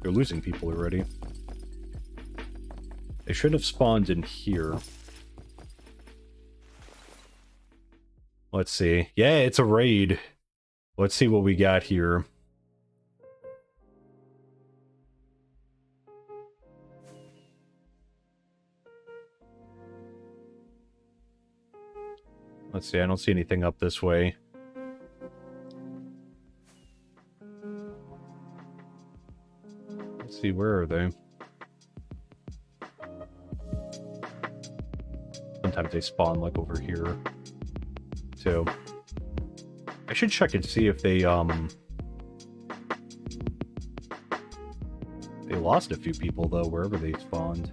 They're losing people already. They should have spawned in here. Let's see. Yeah, it's a raid. Let's see what we got here. Let's see, I don't see anything up this way. Let's see, where are they? Sometimes they spawn like over here too. I should check and see if they lost a few people though wherever they spawned.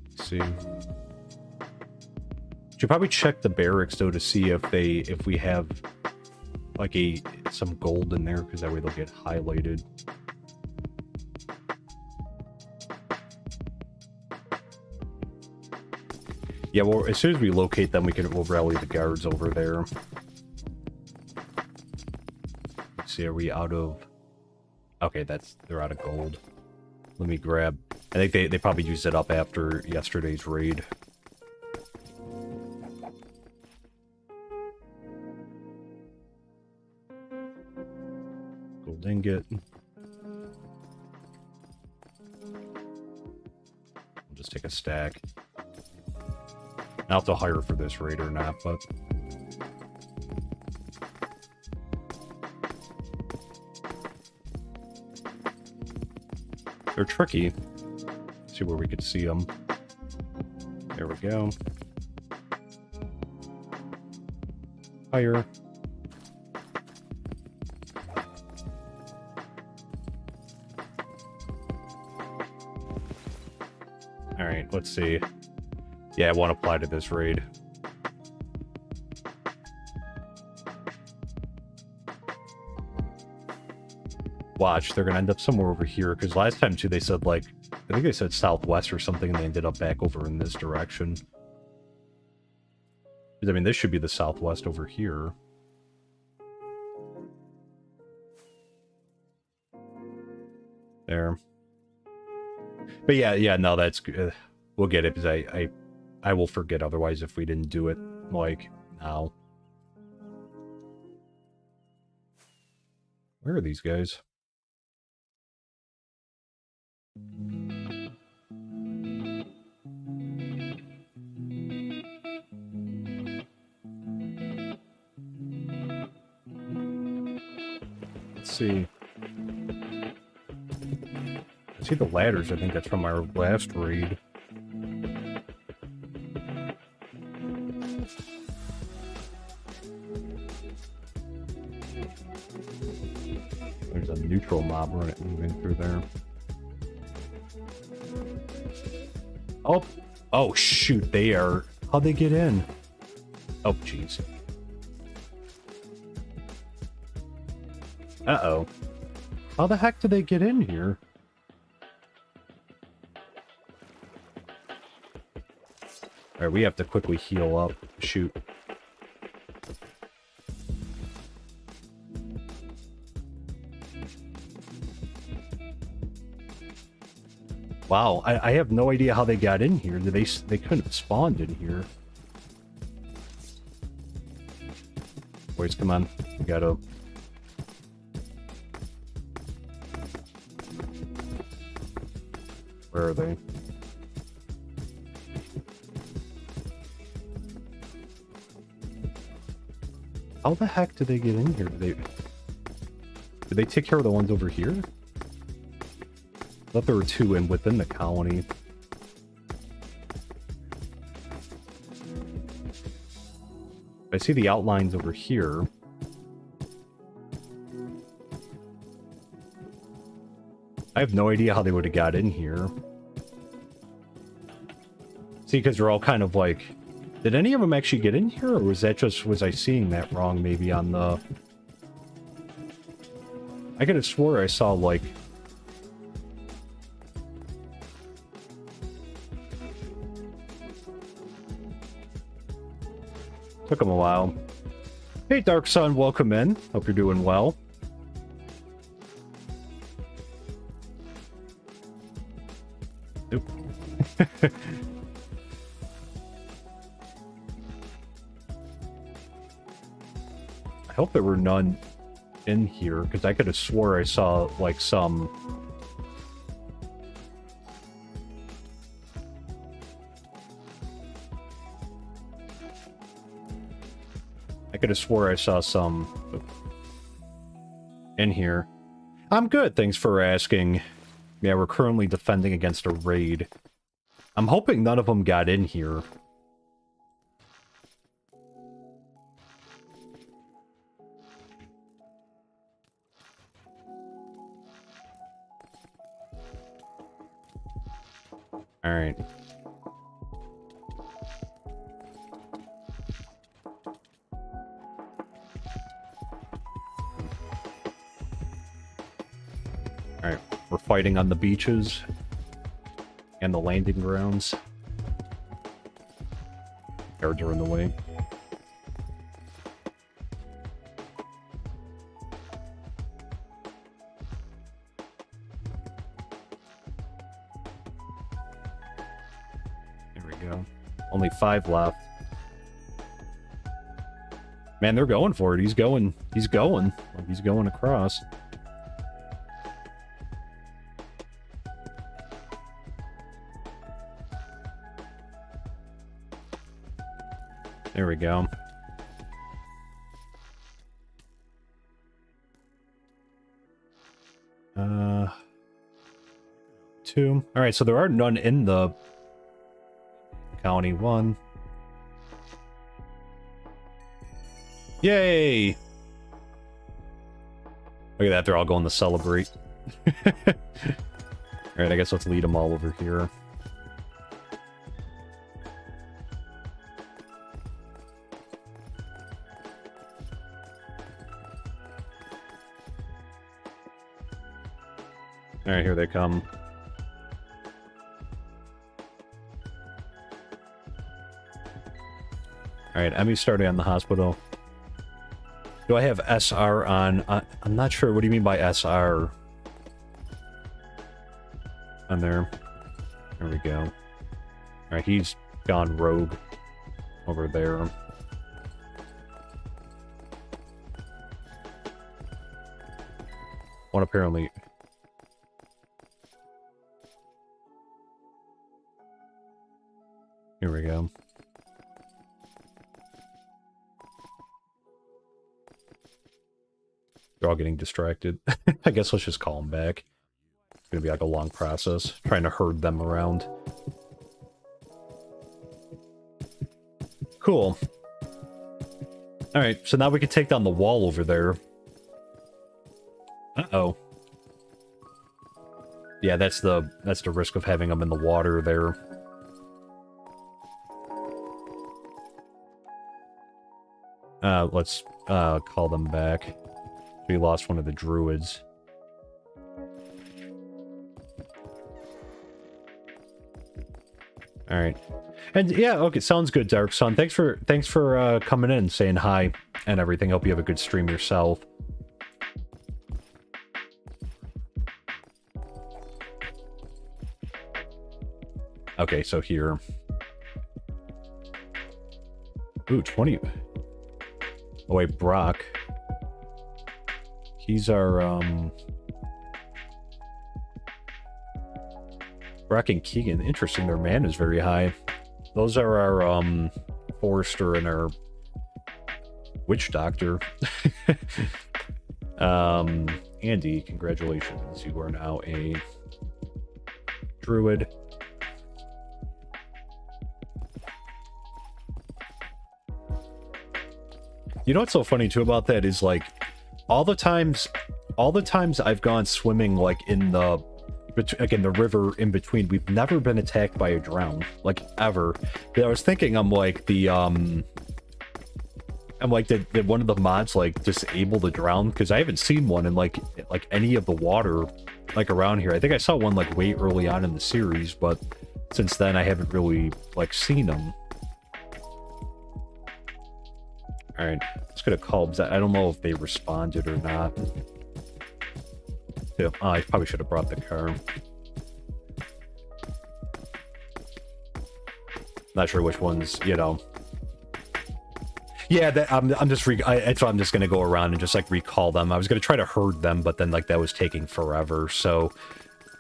Let's see. Should probably check the barracks though to see if we have like some gold in there, because that way they'll get highlighted. Yeah, well, as soon as we locate them, we'll rally the guards over there. Let's see, are we out of... Okay, they're out of gold. Let me grab... I think they probably used it up after yesterday's raid. Gold ingot. I'll just take a stack. I'll have to hire for this raid or not, but... They're tricky. Let's see where we could see them. There we go. Hire. Alright, let's see. Yeah, I won't apply to this raid. Watch, they're gonna end up somewhere over here, because last time too they said like, I think they said southwest or something, and they ended up back over in this direction. I mean, this should be the southwest over here. There. But yeah, no, that's good. We'll get it, because I will forget otherwise if we didn't do it, like, now. Where are these guys? Let's see. I see the ladders. I think that's from our last raid. There's a neutral mob moving through there. Oh shoot, they are... How'd they get in? Oh, jeez. Uh-oh. How the heck did they get in here? Alright, we have to quickly heal up. Shoot. Wow, I have no idea how they got in here. They couldn't have spawned in here. boys, come on. We gotta... Where are they? How the heck did they get in here? Did they take care of the ones over here? I thought there were two within the colony. I see the outlines over here. I have no idea how they would have got in here. See, because they're all kind of like... Did any of them actually get in here, or was that just... Was I seeing that wrong, maybe, on the... I could have swore I saw, like... Took them a while. Hey, Dark Sun, welcome in. Hope you're doing well. Nope. I hope there were none in here, because I could have swore I saw, like, some... I could have swore I saw some in here. I'm good, thanks for asking. Yeah, we're currently defending against a raid. I'm hoping none of them got in here. Alright. Alright, we're fighting on the beaches and the landing grounds. Guards are in the way. There we go. Only 5 left. Man, they're going for it. He's going. He's going. Like, he's going across. There we go. Two. All right, so there are none in the county. 1. Yay! Look at that, they're all going to celebrate. Alright, I guess let's lead them all over here. Alright, here they come. Alright, Emmy's starting on the hospital. Do I have SR on? I'm not sure. What do you mean by SR? On there. There we go. Alright, he's gone rogue over there. One apparently... Here we go. They're all getting distracted. I guess let's just call them back. It's gonna be like a long process, trying to herd them around. Cool. Alright, so now we can take down the wall over there. Uh-oh. Yeah, that's the risk of having them in the water there. Let's call them back. We lost one of the druids. All right, and yeah, okay, sounds good, Dark Sun. Thanks for coming in, saying hi and everything. Hope you have a good stream yourself. Okay, so here. Ooh, 20. Oh wait, Brock. He's our Brock and Keegan. Interesting, their man is very high. Those are our Forester and our Witch Doctor. Andy, congratulations. You are now a druid. You know what's so funny too about that is like all the times I've gone swimming like in the river in between, we've never been attacked by a drown, like ever. I was thinking I'm like did one of the mods like disable the drown, because I haven't seen one in like any of the water like around here. I think I saw one like way early on in the series, but since then I haven't really like seen them. All right, let's get a call. I don't know if they responded or not. Yeah, I probably should have brought the car. Not sure which ones, you know. Yeah, I'm just gonna go around and just like recall them. I was gonna try to herd them, but then like that was taking forever. So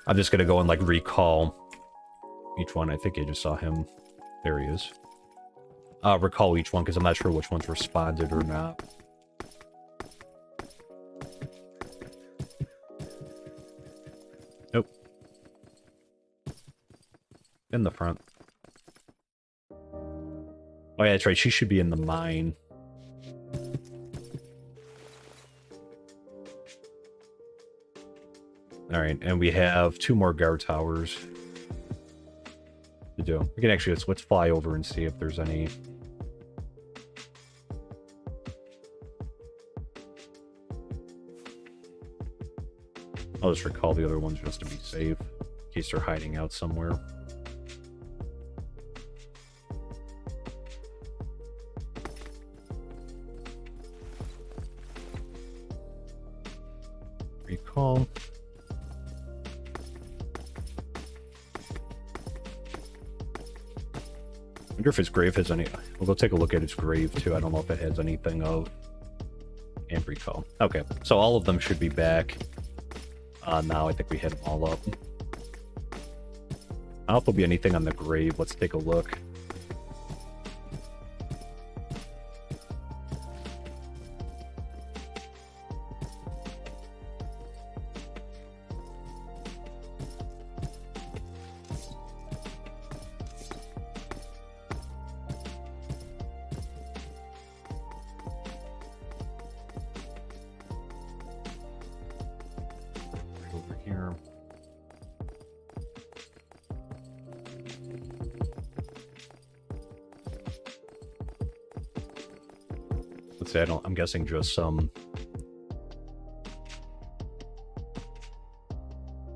I'm just gonna go and like recall each one. I think I just saw him. There he is. Recall each one because I'm not sure which ones responded or not. Nope. In the front. Oh yeah, that's right. She should be in the mine. All right, and we have 2 more guard towers to do. We can actually let's fly over and see if there's any. I'll just recall the other ones just to be safe, in case they're hiding out somewhere. Recall. I wonder if his grave has any. We'll go take a look at his grave too. I don't know if it has anything of. And recall. Okay, so all of them should be back. Now I think we hit them all up. I don't know if there'll be anything on the grave. Let's take a look. I'm guessing just some.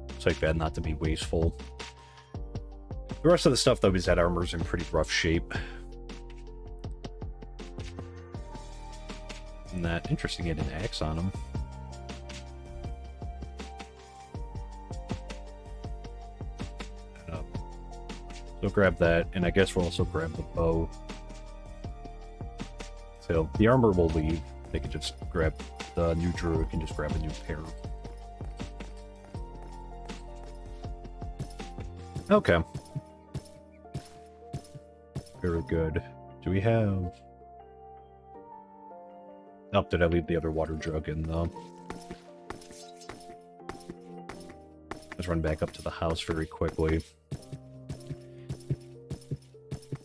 It's like that, not to be wasteful. The rest of the stuff though is that armor's in pretty rough shape. And that interesting, it had an axe on him. So grab that, and I guess we'll also grab the bow. So the armor will leave. They can just grab the new druid, can just grab a new pair. Okay. Very good. Do we have... Oh, did I leave the other water jug in though? Let's run back up to the house very quickly.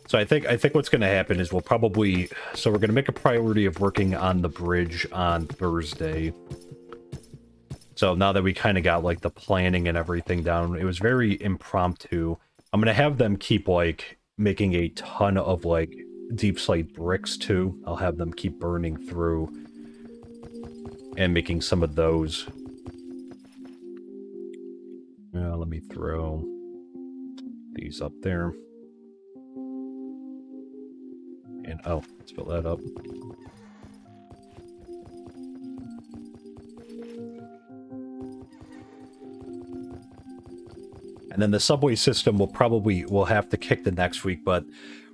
So I think what's going to happen is we'll probably... So we're going to make a priority of working on the bridge on Thursday. So now that we kind of got, like, the planning and everything down, it was very impromptu. I'm going to have them keep, like, making a ton of, like, deep slate bricks, too. I'll have them keep burning through and making some of those. Let me throw these up there. And, oh, let's fill that up. And then the subway system we'll have to kick the next week, but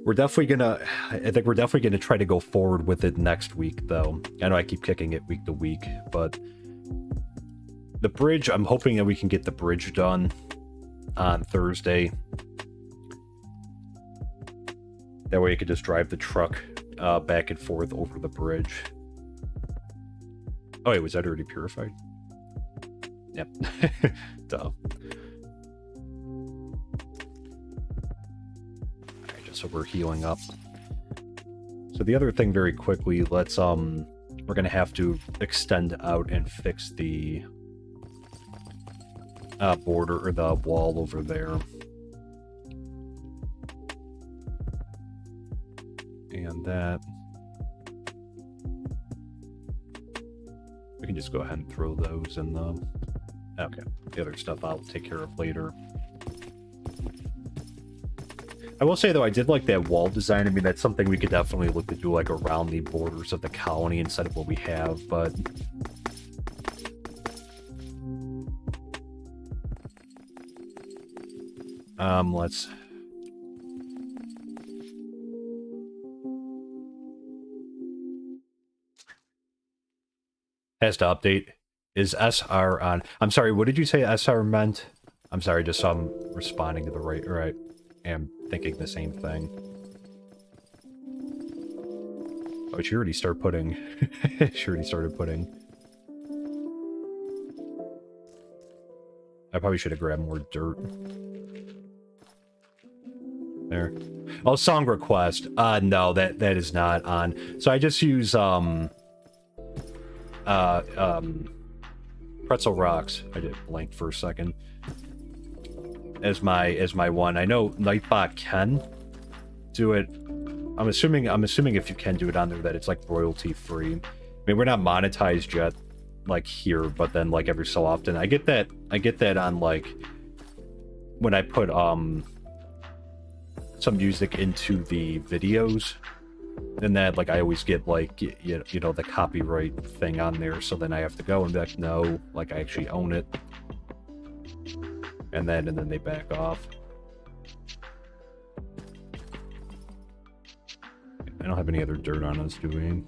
We're definitely gonna, I think we're definitely gonna try to go forward with it next week, though. I know I keep kicking it week to week, but the bridge, I'm hoping that we can get the bridge done on Thursday. That way you could just drive the truck back and forth over the bridge. Oh, wait, was that already purified? Yep. Duh. Alright, just so we're healing up. So the other thing very quickly, let's we're gonna have to extend out and fix the border or the wall over there. And that we can just go ahead and throw those in the okay. The other stuff I'll take care of later. I will say though, I did like that wall design. I mean, that's something we could definitely look to do like around the borders of the colony instead of what we have, but let's has to update. Is SR on? I'm sorry, what did you say SR meant? I'm sorry, just so I'm responding to the right. I'm thinking the same thing. Oh, she already started putting. She already started putting. I probably should have grabbed more dirt. There. Oh, song request. No, that is not on. So I just use Pretzel Rocks. I did blank for a second. As my one. I know Nightbot can do it. I'm assuming if you can do it on there that it's like royalty free. I mean, we're not monetized yet, like here, but then like every so often I get that on like when I put some music into the videos, and that like I always get like you know the copyright thing on there, so then I have to go and be like, no, like I actually own it, and then they back off. I don't have any other dirt on us, do we?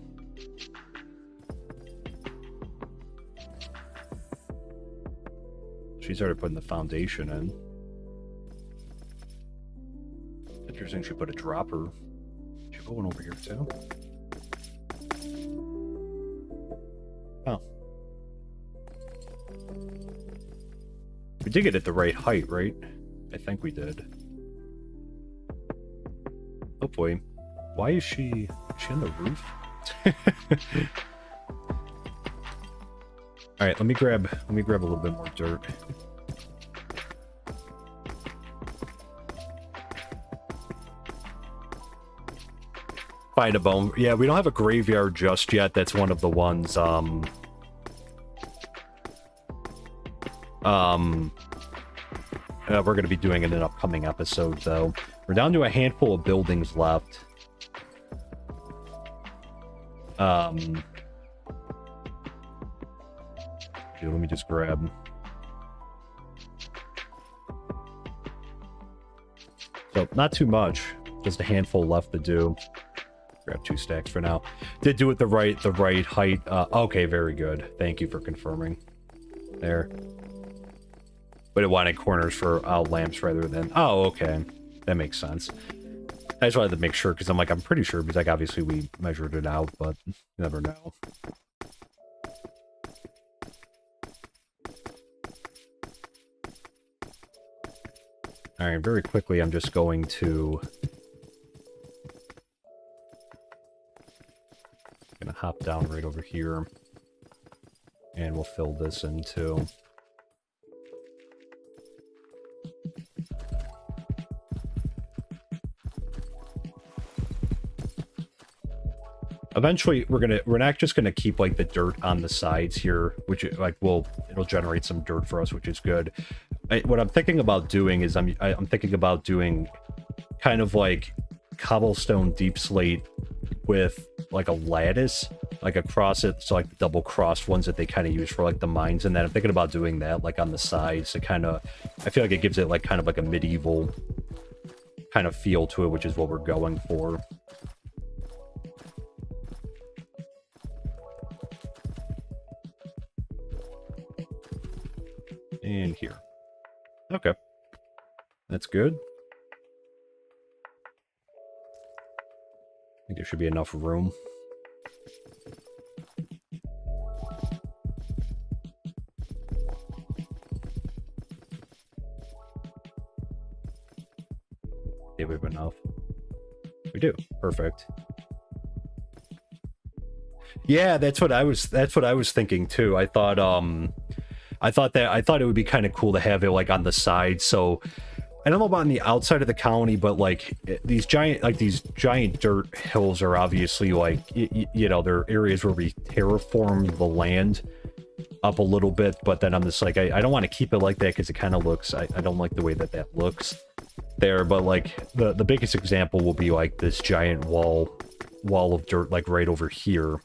She started putting the foundation in. Interesting, she put a dropper. She put one over here too. Oh. We did get it the right height, right? I think we did. Oh boy. Why is she on the roof? Alright, let me grab a little bit more dirt. Find a bone. Yeah, we don't have a graveyard just yet. That's one of the ones, we're going to be doing in an upcoming episode, though. We're down to a handful of buildings left. Here, let me just grab... So, not too much. Just a handful left to do. Grab 2 stacks for now. Did do it the right height. Okay, very good. Thank you for confirming. There. But it wanted corners for lamps rather than... Oh, okay. That makes sense. I just wanted to make sure, because I'm like, I'm pretty sure, because like obviously we measured it out, but you never know. Alright, very quickly, I'm just going to... Gonna hop down right over here. And we'll fill this in too. Eventually, we're not just gonna keep like the dirt on the sides here, which like it'll generate some dirt for us, which is good. What I'm thinking about doing is I'm thinking about doing kind of like cobblestone deep slate with like a lattice like across it, so like the double crossed ones that they kind of use for like the mines and that. I'm thinking about doing that like on the sides to kind of, I feel like it gives it like kind of like a medieval kind of feel to it, which is what we're going for. And here. Okay. That's good. I think there should be enough room. Yeah, we have enough. We do. Perfect. Yeah, that's what I was thinking too. I thought it would be kind of cool to have it like on the side. So I don't know about on the outside of the colony, but like these giant dirt hills are obviously like you know, they're areas where we terraform the land up a little bit, but then I'm just like I don't want to keep it like that because it kind of looks I don't like the way that looks there. But like the biggest example will be like this giant wall of dirt like right over here.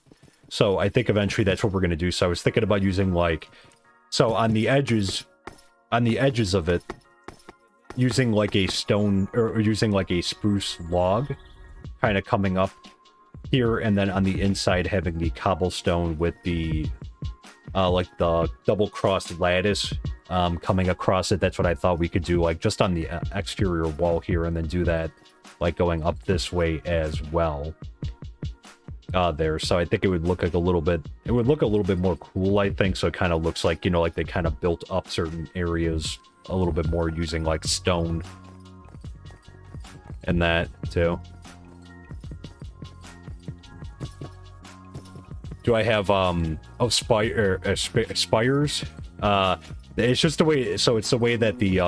So I think eventually that's what we're going to do. So I was thinking about using like, so on the edges of it, using like a stone or using like a spruce log kind of coming up here, and then on the inside having the cobblestone with the like the double-crossed lattice coming across it. That's what I thought we could do, like just on the exterior wall here, and then do that like going up this way as well. There, so I think it would look like a little bit more cool, I think. So it kind of looks like, you know, like they kind of built up certain areas a little bit more using like stone and that too. Do I have spires? It's just the way, so it's the way that the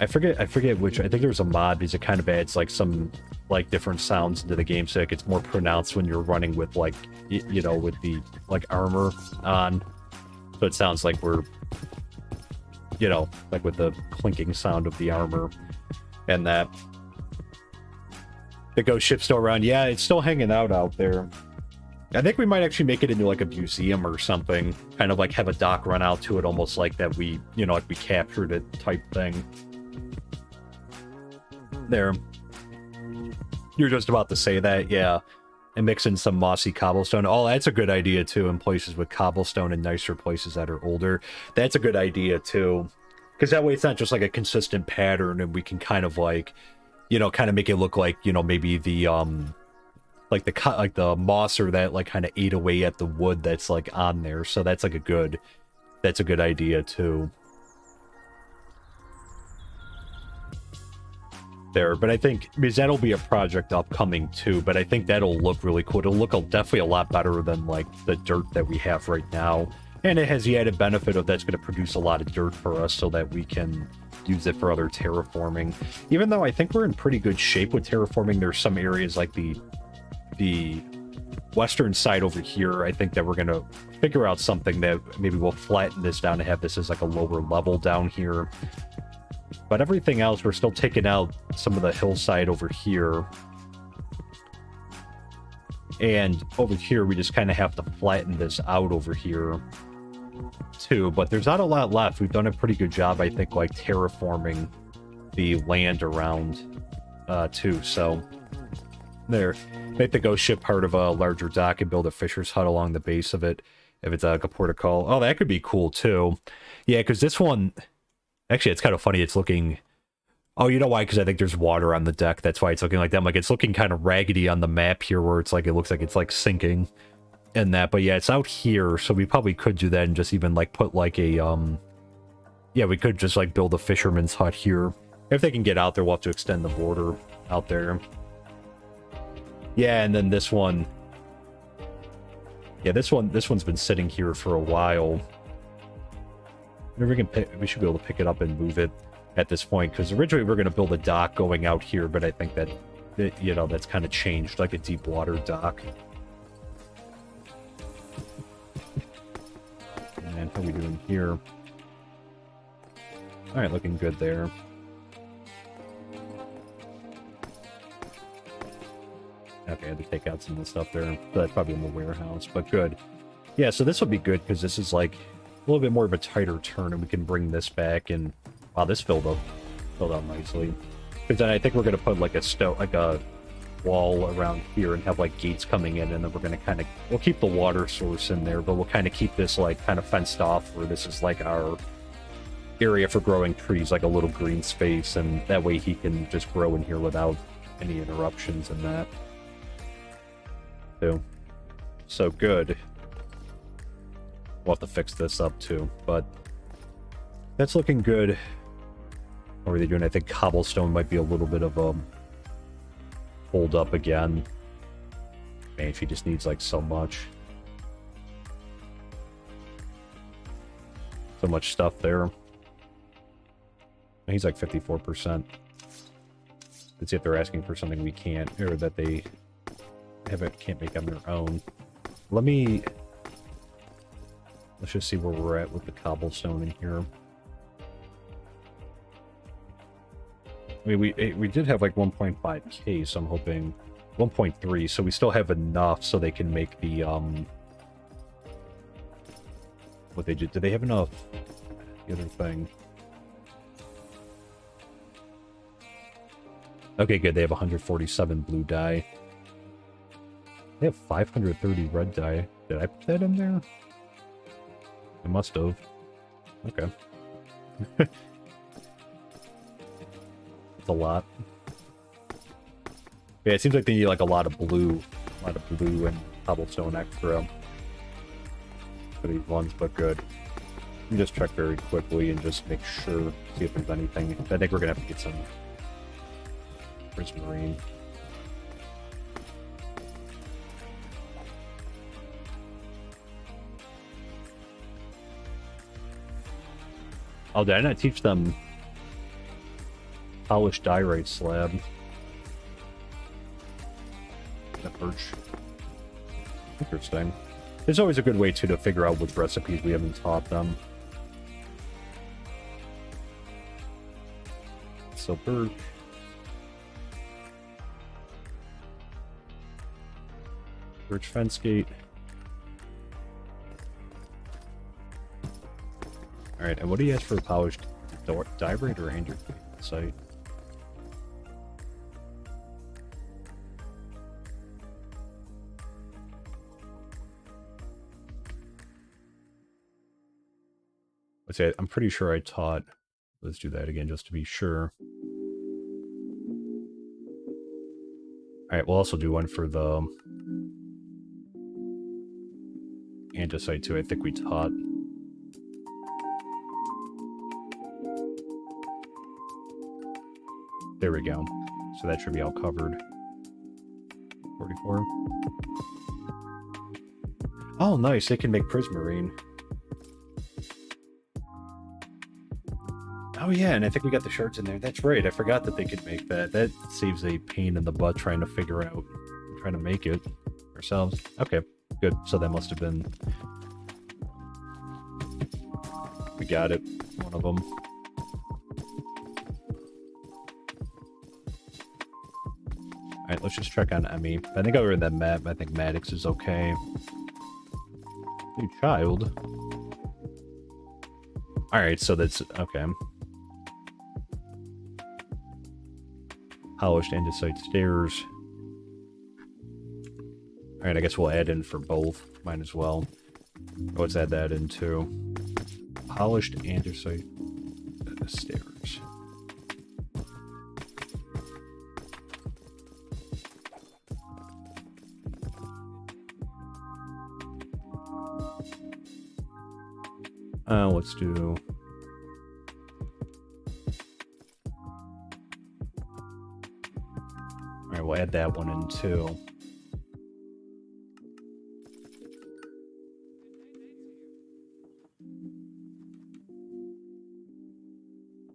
I forget which, I think there's a mod because it kind of adds like some like different sounds into the game, so it gets more pronounced when you're running with like you know, with the like armor on, so it sounds like we're, you know, like with the clinking sound of the armor. And that the ghost ship's still around. Yeah, it's still hanging out there. I think we might actually make it into like a museum or something, kind of like have a dock run out to it, almost like that we, you know, like we captured it type thing. There. You're just about to say that, yeah. And mix in some mossy cobblestone. Oh, that's a good idea too, in places with cobblestone and nicer places that are older. That's a good idea too. Because that way it's not just like a consistent pattern, and we can kind of like, you know, kind of make it look like, you know, maybe the like the moss or that like kind of ate away at the wood that's like on there. So that's like a good idea too. There, but I think because that'll be a project upcoming too, but I think that'll look really cool. It'll look definitely a lot better than like the dirt that we have right now, and it has the added benefit of that's going to produce a lot of dirt for us so that we can use it for other terraforming. Even though I think we're in pretty good shape with terraforming, there's some areas like the western side over here, I think that we're going to figure out something that maybe we'll flatten this down and have this as like a lower level down here. But everything else, we're still taking out some of the hillside over here. And over here, we just kind of have to flatten this out over here, too. But there's not a lot left. We've done a pretty good job, I think, like terraforming the land around, too. So, there. Make the ghost ship part of a larger dock and build a fisher's hut along the base of it, if it's like a portico. Oh, that could be cool, too. Yeah, because this one... Actually, it's kind of funny. It's looking... Oh, you know why? Because I think there's water on the deck. That's why it's looking like that. Like, it's looking kind of raggedy on the map here, where it's like, it looks like it's like sinking and that. But yeah, it's out here, so we probably could do that and just even like put like a... Yeah, we could just like build a fisherman's hut here. If they can get out there, we'll have to extend the border out there. Yeah, and then this one... Yeah, this one's been sitting here for a while. We should be able to pick it up and move it at this point, because originally we were going to build a dock going out here, but I think that you know, that's kind of changed, like a deep water dock. And how are we doing here? All right, looking good there. Okay, I had to take out some of the stuff there. So that's probably in the warehouse, but good. Yeah, so this will be good because this is like a little bit more of a tighter turn, and we can bring this back, and wow, this filled out nicely. Because then I think we're gonna put like a wall around here and have like gates coming in, and then we're gonna kind of we'll keep the water source in there, but we'll kind of keep this like kind of fenced off where this is like our area for growing trees, like a little green space, and that way he can just grow in here without any interruptions in that. So good. We'll have to fix this up too, but that's looking good. What are they doing? I think cobblestone might be a little bit of a hold up again. Man, she just needs like so much stuff there. And he's like 54%. Let's see if they're asking for something we can't, or that they can't make on their own. Let's just see where we're at with the cobblestone in here. I mean, we did have like 1.5k, so I'm hoping 1.3, so we still have enough so they can make the what they did. Did they have enough? The other thing. Okay, good. They have 147 blue dye. They have 530 red dye. Did I put that in there? I must have. Okay. It's a lot. Yeah, it seems like they need like a lot of blue and cobblestone extra for these ones, but good. Let me just check very quickly and just make sure, see if there's anything. I think we're gonna have to get some prismarine. Oh, did I not teach them polished diorite slab? That birch. Interesting. It's always a good way to figure out which recipes we haven't taught them. So birch. Birch fence gate. Alright, and what do you ask for polished diorite or andesite site? Let's say I'm pretty sure I taught. Let's do that again just to be sure. Alright, we'll also do one for the andesite too. I think we taught. There we go. So that should be all covered. 44. Oh, nice. They can make prismarine. Oh, yeah, and I think we got the shards in there. That's right. I forgot that they could make that. That saves a pain in the butt trying to figure out, trying to make it ourselves. Okay, good. So that must have been... We got it. One of them. Alright, let's just check on Emmy. I think other than Matt, I think Maddox is okay. New child. Alright, so that's... Okay. Polished andesite stairs. Alright, I guess we'll add in for both. Might as well. Let's add that in too. Polished andesite stairs. Let's do... Alright, we'll add that one in too.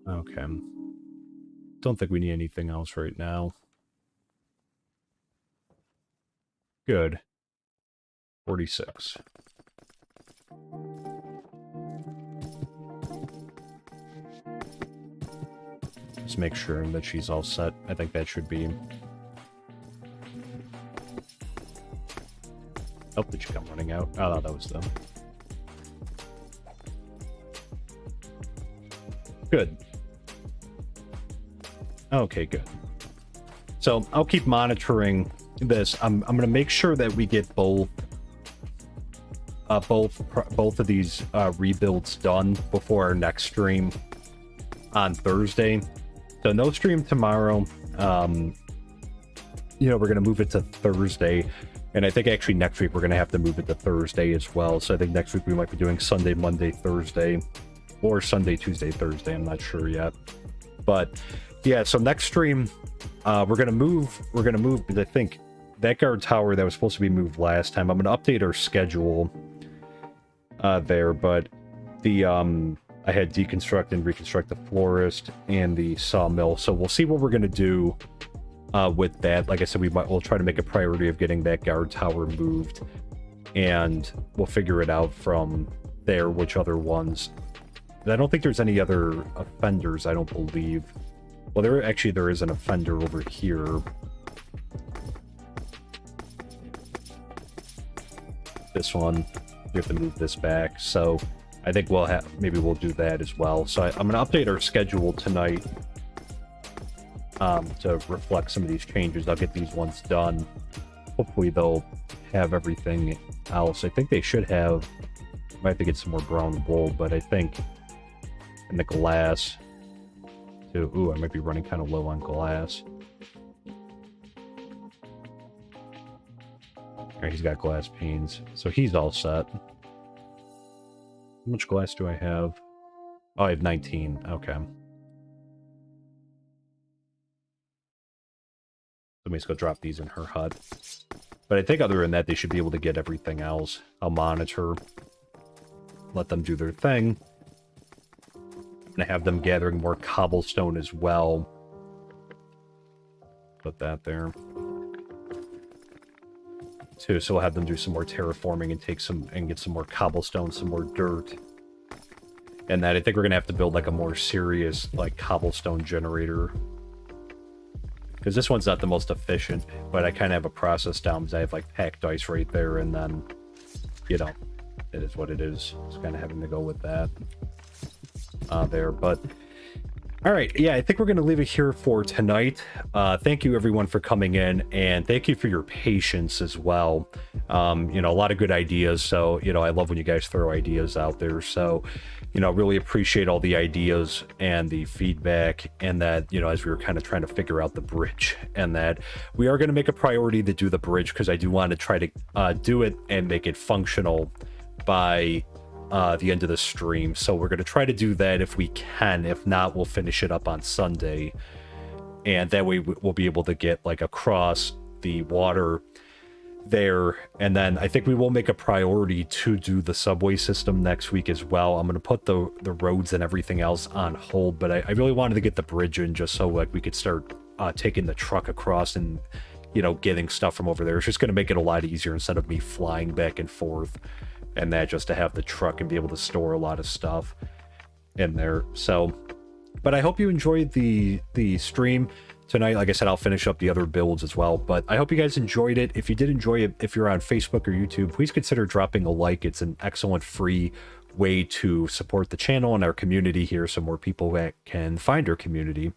Okay. Don't think we need anything else right now. Good. 46. Just make sure that she's all set. I think that should be... Oh, did she come running out? Oh, that was them. Good. Okay, good. So I'll keep monitoring this. I'm gonna make sure that we get both of these rebuilds done before our next stream on Thursday. So no stream tomorrow. You know, we're gonna move it to Thursday, and I think actually next week we're gonna have to move it to Thursday as well. So I think next week we might be doing Sunday, Monday, Thursday, or Sunday, Tuesday, Thursday. I'm not sure yet, but yeah. So next stream, we're gonna move because I think that guard tower that was supposed to be moved last time, I'm gonna update our schedule there, but the I had deconstruct and reconstruct the florist and the sawmill, so we'll see what we're gonna do with that. Like I said, we'll try to make a priority of getting that guard tower moved, and we'll figure it out from there which other ones. I don't think there's any other offenders, I don't believe. Well, there is an offender over here. This one, we have to move this back, so I think maybe we'll do that as well. So I'm going to update our schedule tonight to reflect some of these changes. I'll get these ones done. Hopefully they'll have everything else. I think they should have. Might have to get some more brown wool, but I think in the glass too. Ooh, I might be running kind of low on glass. Alright, he's got glass panes, so he's all set. How much glass do I have? Oh, I have 19. Okay. Somebody's gonna drop these in her hut. But I think other than that, they should be able to get everything else. I'll monitor. Let them do their thing. I'm gonna have them gathering more cobblestone as well. Put that there. Too, so we'll have them do some more terraforming and get some more cobblestone, some more dirt. And that I think we're gonna have to build like a more serious like cobblestone generator. Because this one's not the most efficient, but I kind of have a process down because I have like packed ice right there, and then, you know, it is what it is. Just kind of having to go with that there. But all right, yeah, I think we're going to leave it here for tonight. Thank you everyone for coming in, and thank you for your patience as well. You know, a lot of good ideas, so, you know, I love when you guys throw ideas out there. So, you know, really appreciate all the ideas and the feedback, and that, you know, as we were kind of trying to figure out the bridge, and that we are going to make a priority to do the bridge, because I do want to try to do it and make it functional by the end of the stream. So we're going to try to do that if we can. If not, we'll finish it up on Sunday, and that way we'll be able to get like across the water there. And then I think we will make a priority to do the subway system next week as well. I'm going to put the roads and everything else on hold, but I really wanted to get the bridge in just so like we could start taking the truck across and, you know, getting stuff from over there. It's just going to make it a lot easier instead of me flying back and forth, and that just to have the truck and be able to store a lot of stuff in there. So, but I hope you enjoyed the stream tonight. Like I said, I'll finish up the other builds as well, but I hope you guys enjoyed it. If you did enjoy it, if you're on Facebook or YouTube, please consider dropping a like. It's an excellent free way to support the channel and our community here, so more people that can find our community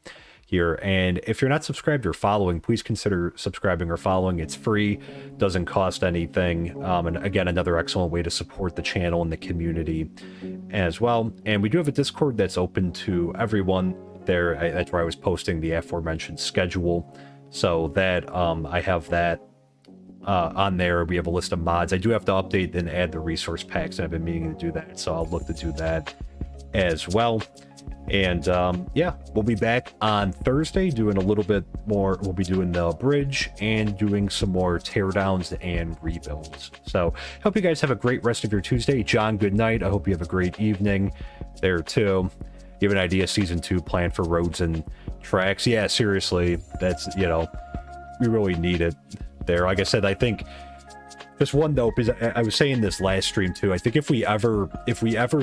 here. And if you're not subscribed or following, please consider subscribing or following. It's free, doesn't cost anything, and again, another excellent way to support the channel and the community as well. And we do have a Discord that's open to everyone there. That's where I was posting the aforementioned schedule, so that I have that on there. We have a list of mods. I do have to update and add the resource packs, and I've been meaning to do that, so I'll look to do that as well. And yeah, we'll be back on Thursday doing a little bit more. We'll be doing the bridge and doing some more teardowns and rebuilds. So hope you guys have a great rest of your Tuesday. John, good night. I hope you have a great evening there too. You have an idea, season 2 plan for roads and tracks? Yeah, seriously, that's, you know, we really need it there. Like I said, I think just one note is, I was saying this last stream too, I think if we ever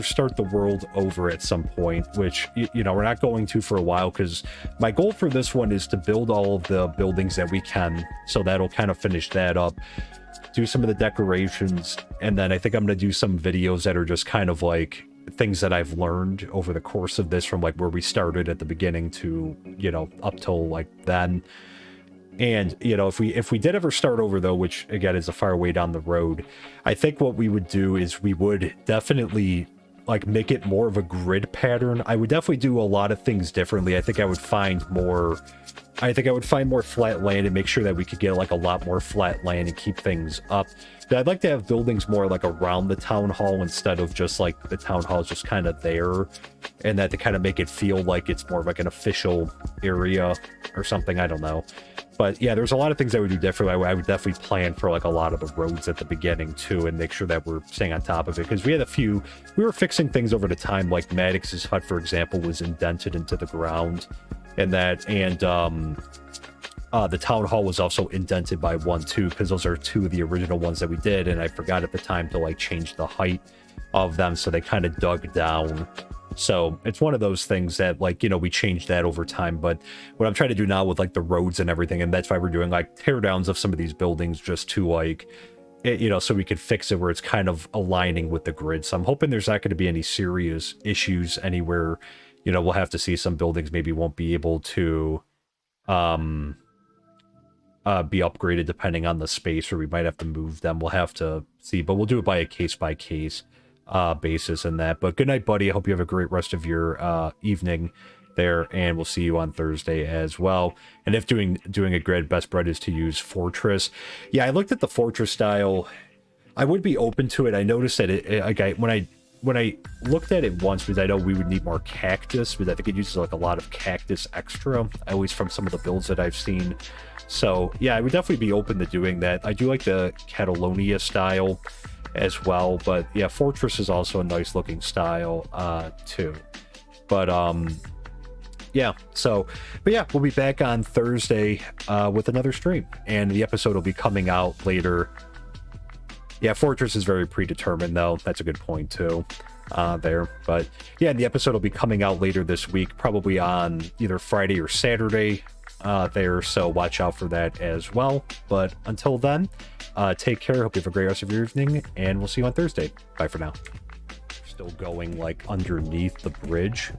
start the world over at some point, which, you know, we're not going to for a while, because my goal for this one is to build all of the buildings that we can, so that'll kind of finish that up, do some of the decorations, and then I think I'm going to do some videos that are just kind of like things that I've learned over the course of this, from like where we started at the beginning to, you know, up till like then. And, you know, if we did ever start over, though, which again is a far way down the road, I think what we would do is we would definitely like make it more of a grid pattern. I would definitely do a lot of things differently. I think I would find more flat land and make sure that we could get like a lot more flat land and keep things up. But I'd like to have buildings more like around the town hall instead of just like the town hall is just kind of there, and that to kind of make it feel like it's more of like an official area or something. I don't know. But yeah, there's a lot of things I would do differently. I would definitely plan for like a lot of the roads at the beginning too, and make sure that we're staying on top of it. Because we were fixing things over the time, like Maddox's hut, for example, was indented into the ground, and the town hall was also indented by one too, because those are two of the original ones that we did, and I forgot at the time to like change the height of them, so they kind of dug down. So it's one of those things that, like, you know, we changed that over time. But what I'm trying to do now with like the roads and everything, and that's why we're doing like tear downs of some of these buildings, just to like, you know, so we could fix it where it's kind of aligning with the grid. So I'm hoping there's not going to be any serious issues anywhere. You know, we'll have to see some buildings maybe won't be able to be upgraded depending on the space, or we might have to move them. We'll have to see, but we'll do it by a case by case basis in that. But good night, buddy. I hope you have a great rest of your evening there, and we'll see you on Thursday as well. And if doing a grid, best bet is to use Fortress. Yeah, I looked at the Fortress style. I would be open to it. I noticed that when I looked at it once, because I know we would need more cactus, because I think it uses like a lot of cactus extra, at least from some of the builds that I've seen. So yeah, I would definitely be open to doing that. I do like the Catalonia style as well, but yeah, Fortress is also a nice looking style too. But yeah, so, but yeah, we'll be back on Thursday with another stream, and the episode will be coming out later. Yeah, Fortress is very predetermined, though. That's a good point too there. But yeah, the episode will be coming out later this week, probably on either Friday or Saturday there, so watch out for that as well. But until then, take care. Hope you have a great rest of your evening, and we'll see you on Thursday. Bye for now. Still going like underneath the bridge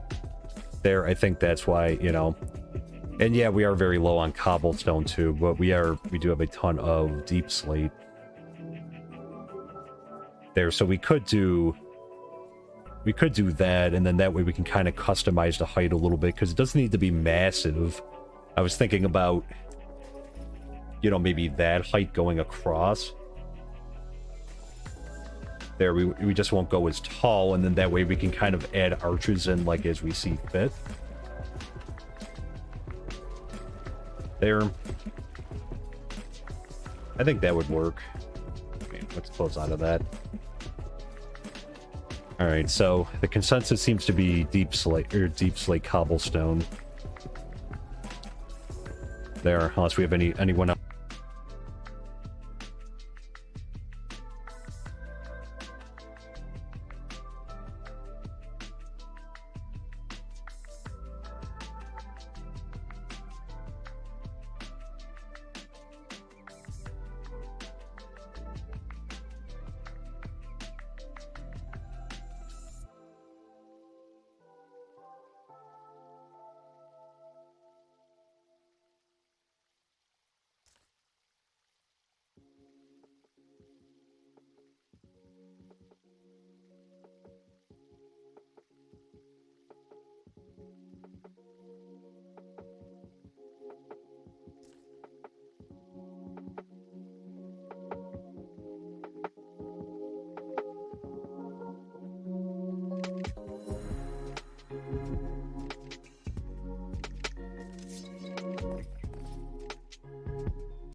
there. I think that's why, you know. And yeah, we are very low on cobblestone too, but we do have a ton of deep slate there, so we could do that, and then that way we can kind of customize the height a little bit, because it doesn't need to be massive. I was thinking about, you know, maybe that height going across there. We just won't go as tall, and then that way we can kind of add arches in like as we see fit there. I think that would work. Let's close out of that. All right, so the consensus seems to be deep slate cobblestone there, unless we have anyone else.